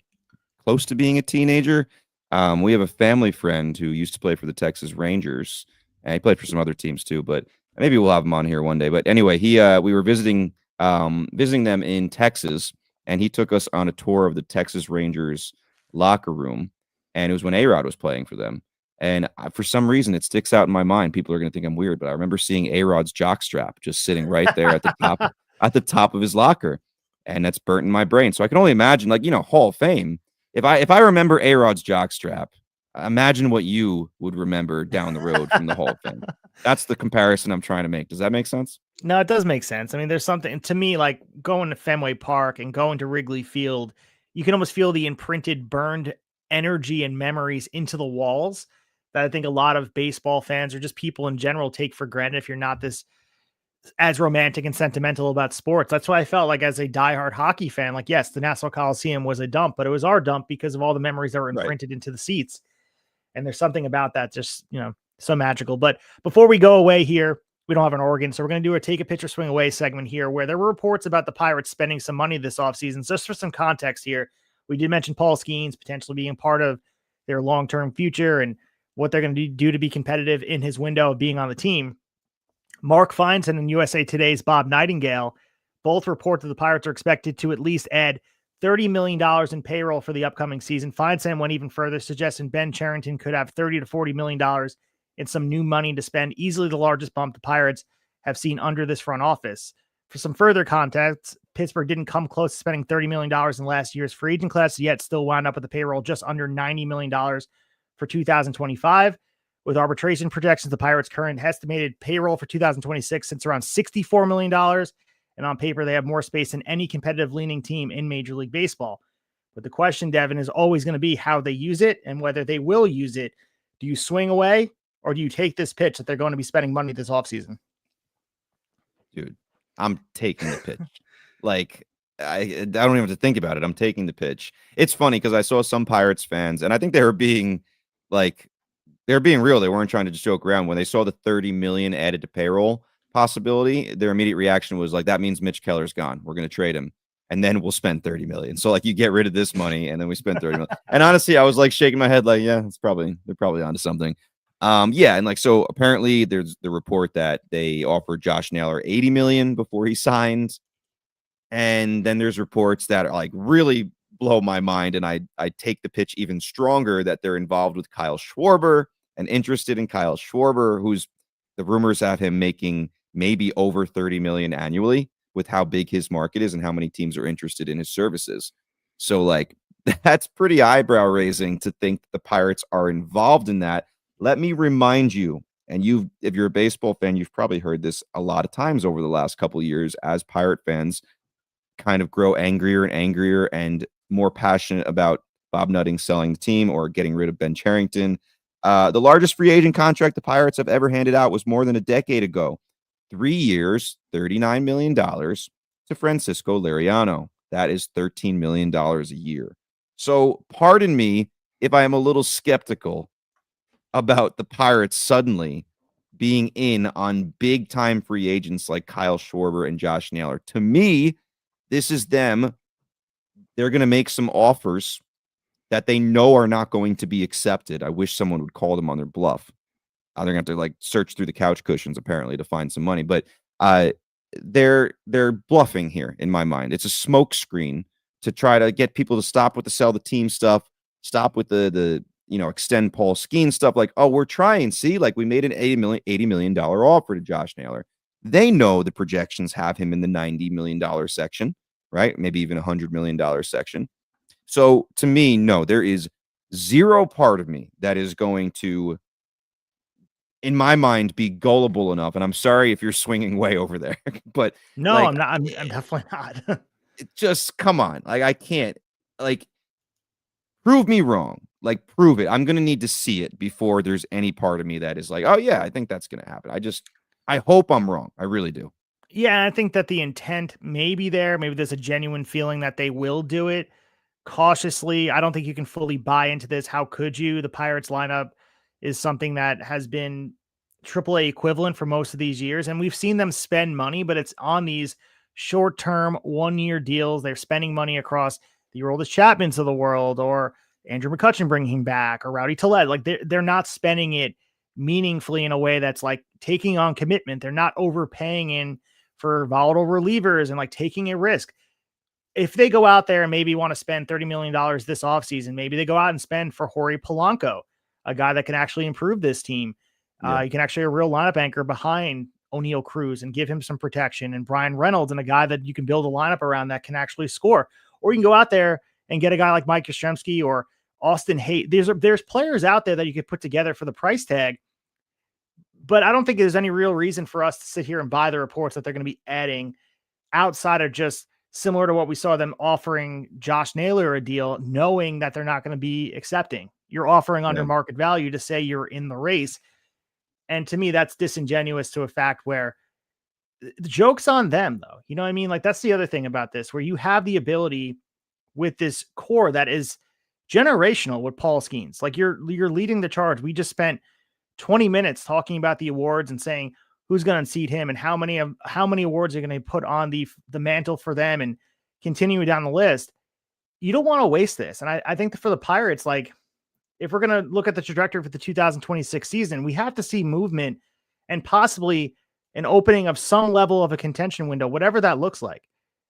close to being a teenager. We have a family friend who used to play for the Texas Rangers, and he played for some other teams too, but maybe we'll have him on here one day. But anyway, we were visiting them in Texas, and he took us on a tour of the Texas Rangers locker room, and it was when A-Rod was playing for them. And for some reason, it sticks out in my mind. People are going to think I'm weird, but I remember seeing A-Rod's jockstrap just sitting right there at the top of his locker, and that's burnt in my brain. So I can only imagine, like, Hall of Fame. If I remember A-Rod's jockstrap, imagine what you would remember down the road from the Hall of Fame. That's the comparison I'm trying to make. Does that make sense? No, it does make sense. I mean, there's something to me like going to Fenway Park and going to Wrigley Field. You can almost feel the imprinted, burned energy and memories into the walls that I think a lot of baseball fans or just people in general take for granted if you're not this as romantic and sentimental about sports. That's why I felt like as a diehard hockey fan, like, yes, the Nassau Coliseum was a dump, but it was our dump because of all the memories that were imprinted into the seats. And there's something about that just, so magical. But before we go away here, we don't have an organ. So we're going to do a take a picture, swing away segment here where there were reports about the Pirates spending some money this offseason. Just for some context here, we did mention Paul Skeens potentially being part of their long-term future and what they're going to do to be competitive in his window of being on the team. Mark Feinstein and USA Today's Bob Nightingale both report that the Pirates are expected to at least add $30 million in payroll for the upcoming season. Feinstein went even further, suggesting Ben Cherington could have $30 to $40 million in some new money to spend, easily the largest bump the Pirates have seen under this front office. For some further context, Pittsburgh didn't come close to spending $30 million in last year's free agent class, yet still wound up with a payroll just under $90 million for 2025. With arbitration projections, the Pirates' current estimated payroll for 2026 sits around $64 million. And on paper, they have more space than any competitive leaning team in Major League Baseball. But the question, Devin, is always going to be how they use it and whether they will use it. Do you swing away or do you take this pitch that they're going to be spending money this offseason? Dude, I'm taking the pitch. Like, I don't even have to think about it. I'm taking the pitch. It's funny because I saw some Pirates fans, and I think they were being real. They weren't trying to just joke around. When they saw the 30 million added to payroll possibility, their immediate reaction was like, that means Mitch Keller's gone. We're going to trade him. And then we'll spend 30 million. So like you get rid of this money and then we spend 30 million. And honestly, I was like shaking my head like, yeah, they're probably onto something. Yeah. And like, so apparently there's the report that they offered Josh Naylor 80 million before he signed. And then there's reports that are like really blow my mind. And I take the pitch even stronger that they're involved with Kyle Schwarber and interested in Kyle Schwarber, who's the rumors have him making maybe over 30 million annually with how big his market is and how many teams are interested in his services. So like, that's pretty eyebrow raising to think the Pirates are involved in that. Let me remind you, and if you're a baseball fan, you've probably heard this a lot of times over the last couple of years as Pirate fans kind of grow angrier and angrier and more passionate about Bob Nutting selling the team or getting rid of Ben Cherington. The largest free agent contract the Pirates have ever handed out was more than a decade ago. 3 years, $39 million to Francisco Liriano. That is $13 million a year. So pardon me if I am a little skeptical about the Pirates suddenly being in on big time free agents like Kyle Schwarber and Josh Naylor. To me, this is them. They're going to make some offers that they know are not going to be accepted. I wish someone would call them on their bluff. They're going to have to like search through the couch cushions apparently to find some money, but they're bluffing here in my mind. It's a smoke screen to try to get people to stop with the sell the team stuff, stop with the extend Paul Skeens stuff. Like, oh, we're trying. See, like we made an $80 million offer to Josh Naylor. They know the projections have him in the $90 million section, right? Maybe even $100 million section. So to me, no, there is zero part of me that is going to, in my mind, be gullible enough. And I'm sorry if you're swinging way over there, but no, like, I'm not. I'm definitely not. Just come on. Like, I can't, like, prove me wrong. Like, prove it. I'm going to need to see it before there's any part of me that is like, oh yeah, I think that's going to happen. I hope I'm wrong. I really do. Yeah. I think that the intent may be there. Maybe there's a genuine feeling that they will do it cautiously. I don't think you can fully buy into this. How could you? The Pirates lineup is something that has been AAA equivalent for most of these years. And we've seen them spend money, but it's on these short-term 1-year deals. They're spending money across the Aroldis Chapmans of the world or Andrew McCutchen bringing him back or Rowdy Tellez. Like they're not spending it meaningfully in a way that's like taking on commitment. They're not overpaying in for volatile relievers and like taking a risk. If they go out there and maybe want to spend $30 million this offseason, maybe they go out and spend for Jorge Polanco, a guy that can actually improve this team. Yeah. You can actually a real lineup anchor behind O'Neal Cruz and give him some protection, and Brian Reynolds and a guy that you can build a lineup around that can actually score. Or you can go out there and get a guy like Mike Yastrzemski or Austin Haight. There's players out there that you could put together for the price tag, but I don't think there's any real reason for us to sit here and buy the reports that they're going to be adding outside of just similar to what we saw them offering Josh Naylor a deal, knowing that they're not going to be accepting. You're offering under market value to say you're in the race. And to me, that's disingenuous to a fact where the joke's on them, though. You know what I mean? Like, that's the other thing about this, where you have the ability with this core that is generational with Paul Skeens. Like, you're leading the charge. We just spent 20 minutes talking about the awards and saying who's going to unseat him and how many awards are going to put on the mantle for them and continue down the list. You don't want to waste this. And I think that for the Pirates, like, if we're going to look at the trajectory for the 2026 season, we have to see movement and possibly an opening of some level of a contention window, whatever that looks like,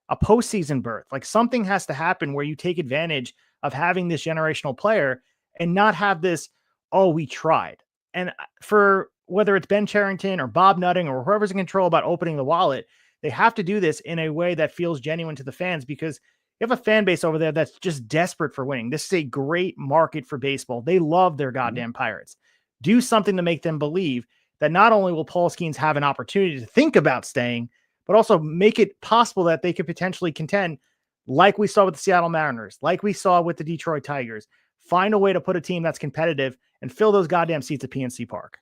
a postseason berth. Like, something has to happen where you take advantage of having this generational player and not have this, oh, we tried. And for whether it's Ben Cherington or Bob Nutting or whoever's in control about opening the wallet, they have to do this in a way that feels genuine to the fans, because you have a fan base over there that's just desperate for winning. This is a great market for baseball. They love their goddamn Pirates. do something to make them believe that not only will Paul Skeens have an opportunity to think about staying, but also make it possible that they could potentially contend like we saw with the Seattle Mariners, like we saw with the Detroit Tigers. Find a way to put a team that's competitive and fill those goddamn seats at PNC Park.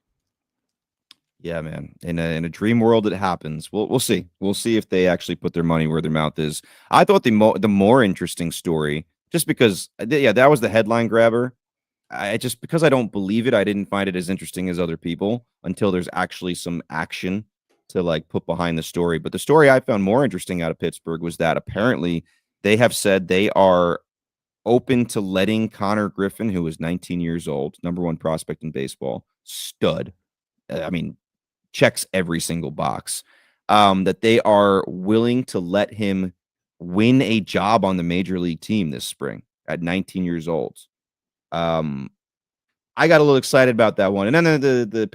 Yeah, man. In a dream world, it happens. We'll see. We'll see if they actually put their money where their mouth is. I thought the more interesting story, just because, that was the headline grabber. Because I don't believe it, I didn't find it as interesting as other people until there's actually some action to like put behind the story. But the story I found more interesting out of Pittsburgh was that apparently they have said they are open to letting Connor Griffin, who is 19 years old, number one prospect in baseball, stud. I mean, checks every single box. That they are willing to let him win a job on the major league team this spring at 19 years old. I got a little excited about that one. And then the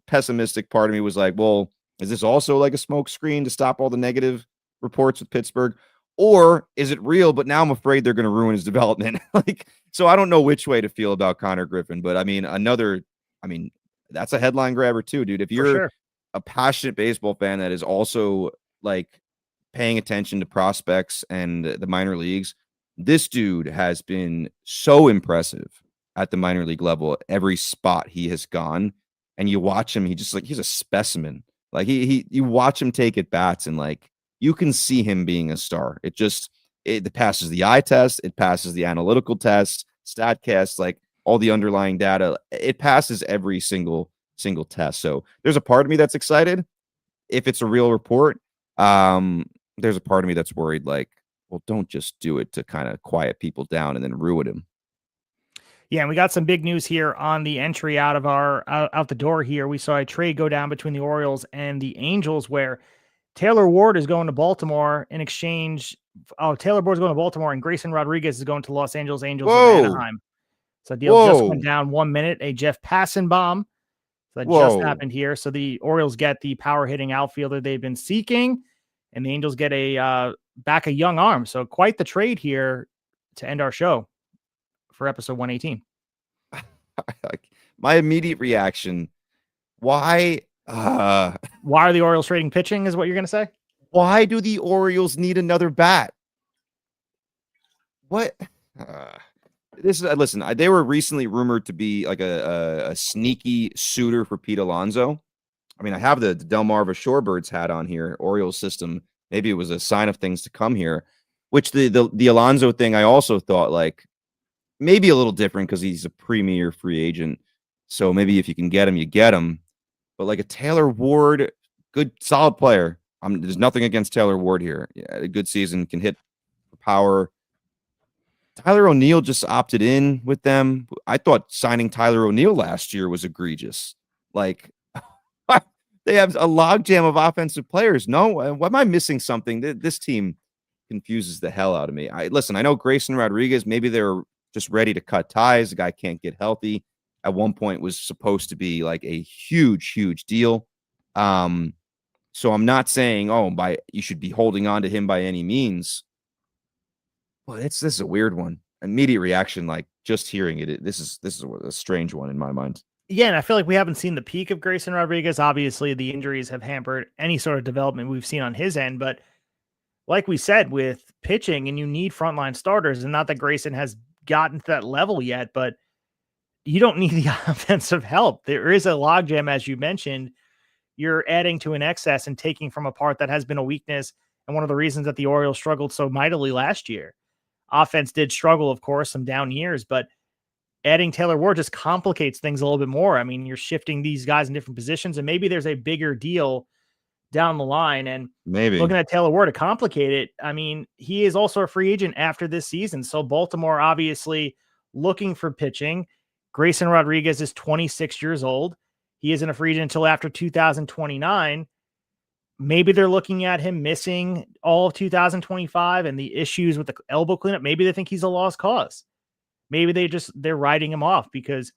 pessimistic part of me was like, well, is this also like a smoke screen to stop all the negative reports with Pittsburgh? Or is it real? But now I'm afraid they're going to ruin his development. So I don't know which way to feel about Connor Griffin. But I mean, that's a headline grabber too, dude. If you're a passionate baseball fan that is also like paying attention to prospects and the minor leagues, this dude has been so impressive at the minor league level. Every spot he has gone, and you watch him, he's a specimen. Like you watch him take at bats, and like you can see him being a star. It passes the eye test, it passes the analytical test, StatCast, like all the underlying data. It passes every single test. So there's a part of me that's excited if it's a real report. There's a part of me that's worried, like, well, don't just do it to kind of quiet people down and then ruin him. Yeah, and we got some big news here on the entry out the door here. We saw a trade go down between the Orioles and the Angels where Taylor Ward is going to Baltimore in exchange. Taylor Ward's going to Baltimore and Grayson Rodriguez is going to Los Angeles Angels of Anaheim. So deal just went down 1 minute. A Jeff Passanbaum. That just happened here. So the Orioles get the power hitting outfielder they've been seeking, and the Angels get back a young arm. So quite the trade here to end our show for episode 118. My immediate reaction, why are the Orioles trading pitching is what you're going to say? Why do the Orioles need another bat? What? Listen, they were recently rumored to be like a sneaky suitor for Pete Alonso. I mean, I have the Delmarva Shorebirds hat on here, Orioles system. Maybe it was a sign of things to come here, which the Alonso thing, I also thought like maybe a little different because he's a premier free agent. So maybe if you can get him, you get him. But like a Taylor Ward, good, solid player. There's nothing against Taylor Ward here. Yeah, a good season, can hit for power. Tyler O'Neill just opted in with them. I thought signing Tyler O'Neill last year was egregious. Like, they have a logjam of offensive players. No, am I missing something? This team confuses the hell out of me. I know Grayson Rodriguez, maybe they're just ready to cut ties. The guy can't get healthy. At one point was supposed to be like a huge, huge deal. So I'm not saying, you should be holding on to him by any means. Well, this is a weird one. Immediate reaction, like just hearing it. This is a strange one in my mind. Yeah, and I feel like we haven't seen the peak of Grayson Rodriguez. Obviously, the injuries have hampered any sort of development we've seen on his end. But like we said, with pitching, and you need frontline starters, and not that Grayson has gotten to that level yet, but you don't need the offensive help. There is a logjam, as you mentioned. You're adding to an excess and taking from a part that has been a weakness, and one of the reasons that the Orioles struggled so mightily last year. Offense did struggle, of course, some down years, but adding Taylor Ward just complicates things a little bit more. I mean, you're shifting these guys in different positions, and maybe there's a bigger deal down the line. And maybe looking at Taylor Ward to complicate it, I mean, he is also a free agent after this season. So Baltimore obviously looking for pitching. Grayson Rodriguez is 26 years old. He isn't a free agent until after 2029. Maybe they're looking at him missing all of 2025 and the issues with the elbow cleanup. Maybe they think he's a lost cause. Maybe they're writing him off, because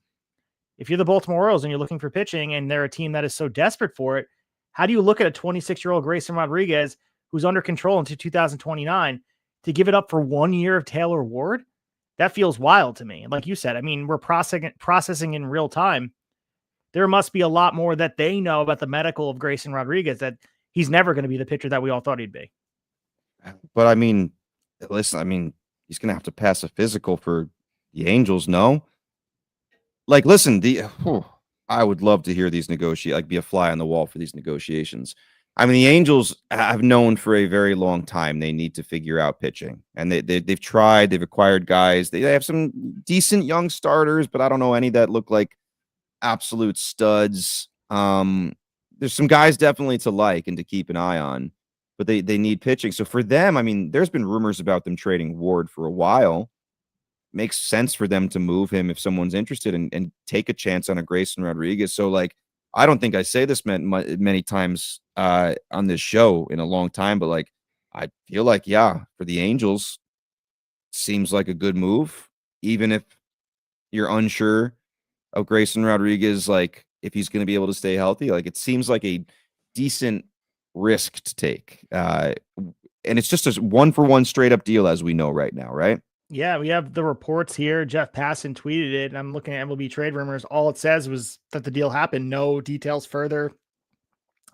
if you're the Baltimore Orioles and you're looking for pitching and they're a team that is so desperate for it, how do you look at a 26-year-old Grayson Rodriguez who's under control until 2029 to give it up for 1 year of Taylor Ward? That feels wild to me. Like you said, I mean, we're processing in real time. there must be a lot more that they know about the medical of Grayson Rodriguez, that he's never going to be the pitcher that we all thought he'd be. But I mean, listen, I mean, he's going to have to pass a physical for the Angels, no? Like, listen, I would love to hear these negotiate, like be a fly on the wall for these negotiations. I mean, the Angels have known for a very long time they need to figure out pitching, and they've tried. They've acquired guys. They have some decent young starters, but I don't know any that look like absolute studs. There's some guys definitely to like and to keep an eye on, but they need pitching. So for them, I mean, there's been rumors about them trading Ward for a while. Makes sense for them to move him if someone's interested and take a chance on a Grayson Rodriguez. So, like, I don't think I say this many times on this show in a long time, but like, I feel like, yeah, for the Angels, seems like a good move, even if you're unsure of Grayson Rodriguez, like if he's going to be able to stay healthy. Like, it seems like a decent risk to take. And it's just a 1-for-1 straight up deal, as we know right now, right? Yeah, we have the reports here. Jeff Passan tweeted it, and I'm looking at MLB trade rumors. All it says was that the deal happened. No details further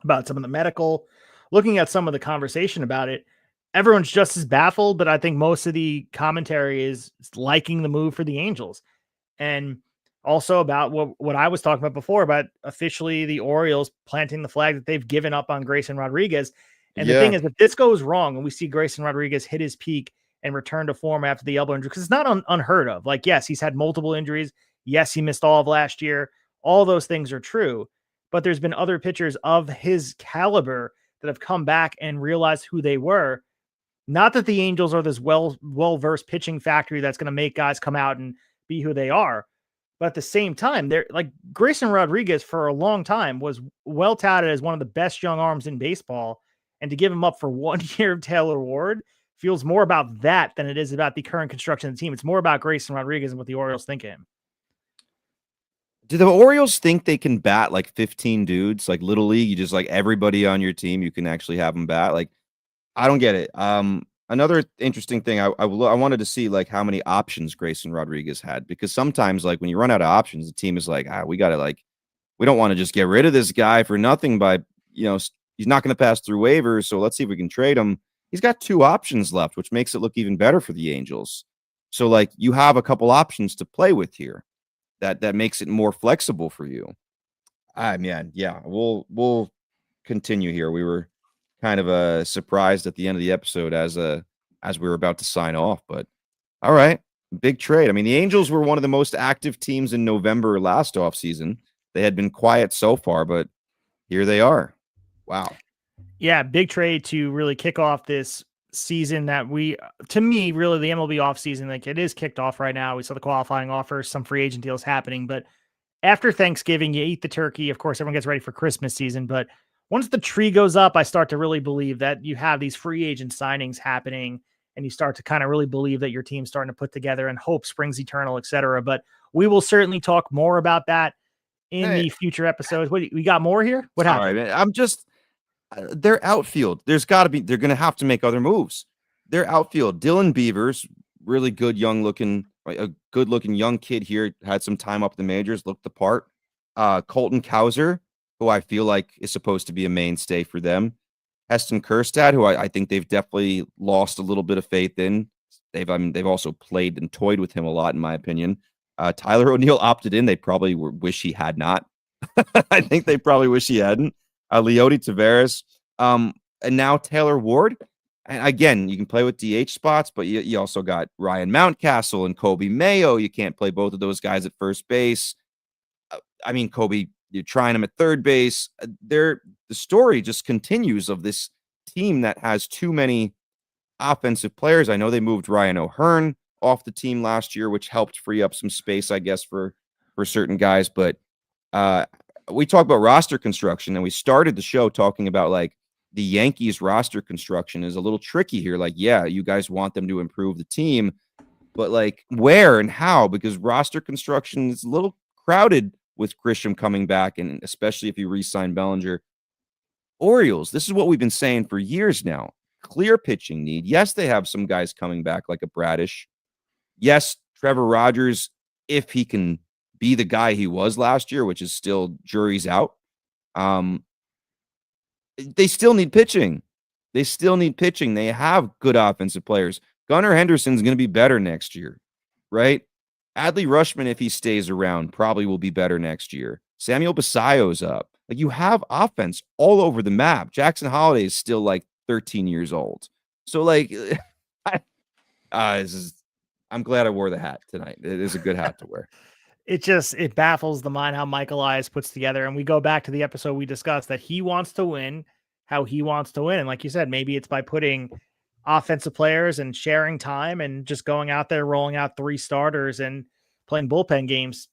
about some of the medical. Looking at some of the conversation about it, everyone's just as baffled, but I think most of the commentary is liking the move for the Angels. And also about what I was talking about before, about officially the Orioles planting the flag that they've given up on Grayson Rodriguez. And the thing is, if this goes wrong and we see Grayson Rodriguez hit his peak and return to form after the elbow injury, because it's not unheard of. Like, yes, he's had multiple injuries. Yes, he missed all of last year. All those things are true. But there's been other pitchers of his caliber that have come back and realized who they were. Not that the Angels are this well-versed pitching factory that's going to make guys come out and be who they are. But at the same time, they're like, Grayson Rodriguez for a long time was well touted as one of the best young arms in baseball. And to give him up for 1 year of Taylor Ward feels more about that than it is about the current construction of the team. It's more about Grayson Rodriguez and what the Orioles think of him. Do the Orioles think they can bat like 15 dudes, like Little League? You just like everybody on your team, you can actually have them bat. Like, I don't get it. Another interesting thing, I wanted to see like how many options Grayson Rodriguez had, because sometimes like when you run out of options, the team is like, we got to like, we don't want to just get rid of this guy for nothing by, he's not going to pass through waivers. So let's see if we can trade him. He's got 2 options left, which makes it look even better for the Angels. So like you have a couple options to play with here. That makes it more flexible for you. Yeah, we'll continue here. We were kind of surprised at the end of the episode as we were about to sign off, but all right, big trade. I mean, the Angels were one of the most active teams in November last offseason. They had been quiet so far, but here they are. Wow. Yeah, big trade to really kick off this season that to me, really the MLB offseason, like it is kicked off right now. We saw the qualifying offers, some free agent deals happening, but after Thanksgiving, you eat the turkey. Of course, everyone gets ready for Christmas season, but once the tree goes up, I start to really believe that you have these free agent signings happening, and you start to kind of really believe that your team's starting to put together, and hope springs eternal, etc. But we will certainly talk more about that in the future episodes. What, we got more here? What happened? All right, man. I'm just their outfield. There's got to be. They're going to have to make other moves. Their outfield. Dylan Beavers, really good, a good-looking young kid here. Had some time up the majors. Looked the part. Colton Cowser, who I feel like is supposed to be a mainstay for them. Heston Kjerstad, who I think they've definitely lost a little bit of faith in. They've also played and toyed with him a lot, in my opinion. Tyler O'Neill opted in. They probably wish he had not. I think they probably wish he hadn't. Leody Taveras, and now Taylor Ward. And again, you can play with DH spots, but you also got Ryan Mountcastle and Kobe Mayo. You can't play both of those guys at first base. I mean, Kobe, you're trying him at third base. The story just continues of this team that has too many offensive players. I know they moved Ryan O'Hearn off the team last year, which helped free up some space, I guess, for certain guys. But we talk about roster construction, and we started the show talking about like the Yankees roster construction is a little tricky here. Like, yeah, you guys want them to improve the team, but like where and how? Because roster construction is a little crowded with Grisham coming back, and especially if you re-sign Bellinger. Orioles, this is what we've been saying for years now. Clear pitching need. Yes, they have some guys coming back like a Bradish. Yes, Trevor Rogers, if he can be the guy he was last year, which is still jury's out. They still need pitching. They have good offensive players. Gunnar Henderson's going to be better next year, right? Adley Rutschman, if he stays around, probably will be better next year. Samuel Basayo's up. Like, you have offense all over the map. Jackson Holiday is still like 13 years old. So, like, I'm glad I wore the hat tonight. It is a good hat to wear. It baffles the mind how Michael Elias puts together. And we go back to the episode we discussed that he wants to win how he wants to win. And like you said, maybe it's by putting offensive players and sharing time and just going out there, rolling out 3 starters and playing bullpen games,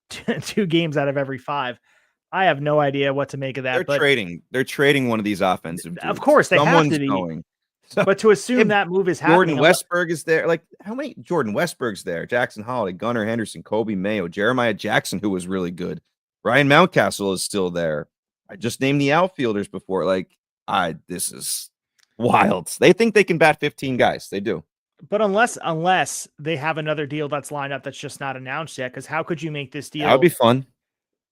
2 games out of every 5. I have no idea what to make of that. They're trading one of these offensive dudes. Of course, they Someone's have to be. going. But to assume that move is happening. Jordan Westberg is there. Like, how many? Jordan Westberg's there. Jackson Holiday, Gunnar Henderson, Kobe Mayo, Jeremiah Jackson, who was really good. Ryan Mountcastle is still there. I just named the outfielders before. Like, this is wild. They think they can bat 15 guys. They do. But unless they have another deal that's lined up that's just not announced yet, because how could you make this deal? That would be fun.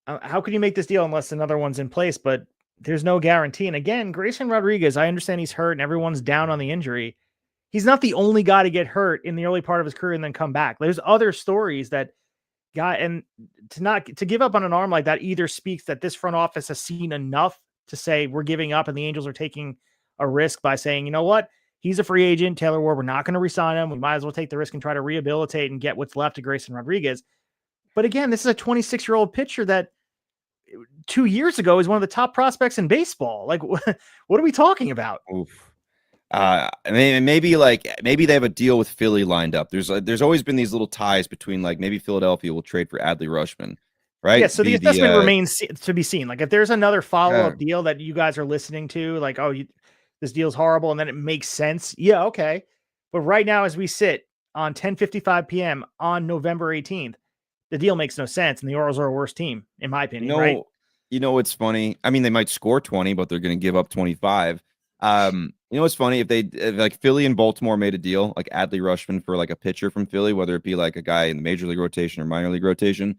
How could you make this deal unless another one's in place? But there's no guarantee. And again, Grayson Rodriguez, I understand he's hurt and everyone's down on the injury. He's not the only guy to get hurt in the early part of his career and then come back. There's other stories that and to give up on an arm like that either speaks that this front office has seen enough to say we're giving up, and the Angels are taking a risk by saying, you know what? He's a free agent. Taylor Ward, we're not going to resign him. We might as well take the risk and try to rehabilitate and get what's left of Grayson Rodriguez. But again, this is a 26-year-old pitcher that 2 years ago is one of the top prospects in baseball. Like, what are we talking about? Oof. I mean, maybe they have a deal with Philly lined up. There's always been these little ties between, like, maybe Philadelphia will trade for Adley Rutschman, right? Yeah. So the assessment remains to be seen. Like, if there's another follow-up deal that you guys are listening to, like, this deal's horrible, and then it makes sense. Yeah. Okay. But right now, as we sit on 10:55 p.m. on November 18th, the deal makes no sense, and the Orioles are a worse team, in my opinion. Right? You know what's funny? I mean, they might score 20, but they're going to give up 25. You know what's funny? If like Philly and Baltimore made a deal, like Adley Rutschman for like a pitcher from Philly, whether it be like a guy in the major league rotation or minor league rotation,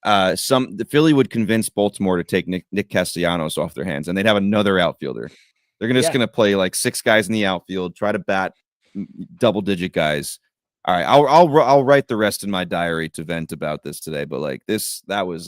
the Philly would convince Baltimore to take Nick Castellanos off their hands, and they'd have another outfielder. They're just going to play like 6 guys in the outfield, try to bat double-digit guys. All right, I'll write the rest in my diary to vent about this today. But like that was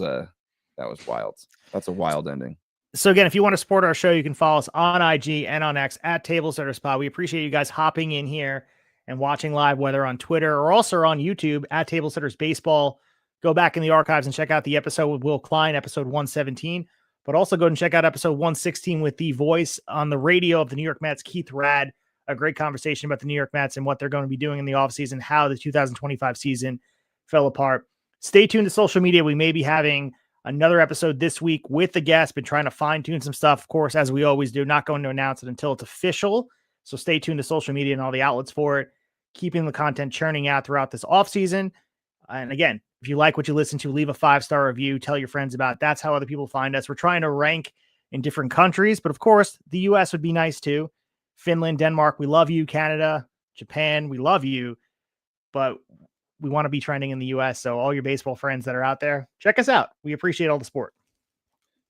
wild. That's a wild ending. So again, if you want to support our show, you can follow us on IG and on X at @TableSettersPod. We appreciate you guys hopping in here and watching live, whether on Twitter or also on YouTube at Tablesetters Baseball. Go back in the archives and check out the episode with Will Klein, episode 117. But also go and check out episode 116 with the voice on the radio of the New York Mets, Keith Rad. A great conversation about the New York Mets and what they're going to be doing in the offseason, how the 2025 season fell apart. Stay tuned to social media. We may be having another episode this week with the guest. Been trying to fine-tune some stuff, of course, as we always do. Not going to announce it until it's official. So stay tuned to social media and all the outlets for it. Keeping the content churning out throughout this offseason. And again, if you like what you listen to, leave a 5-star review. Tell your friends about it. That's how other people find us. We're trying to rank in different countries, but of course, the U.S. would be nice too. Finland, Denmark, we love you. Canada, Japan, we love you. But we want to be trending in the U.S. So all your baseball friends that are out there, check us out. We appreciate all the support.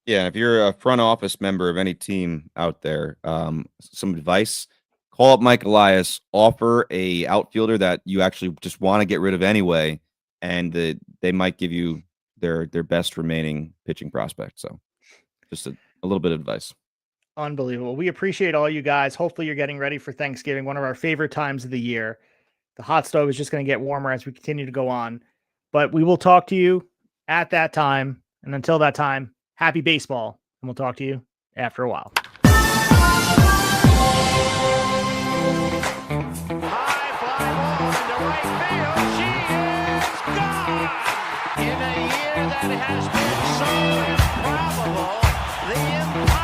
Yeah, if you're a front office member of any team out there, some advice: call up Mike Elias, offer a outfielder that you actually just want to get rid of anyway, and they might give you their best remaining pitching prospect. So just a little bit of advice. Unbelievable. We appreciate all you guys. Hopefully you're getting ready for Thanksgiving, one of our favorite times of the year. The hot stove is just going to get warmer as we continue to go on. But we will talk to you at that time. And until that time, happy baseball. And we'll talk to you after a while. High fly ball into right field. She is gone. In a year that has been so improbable, the impossible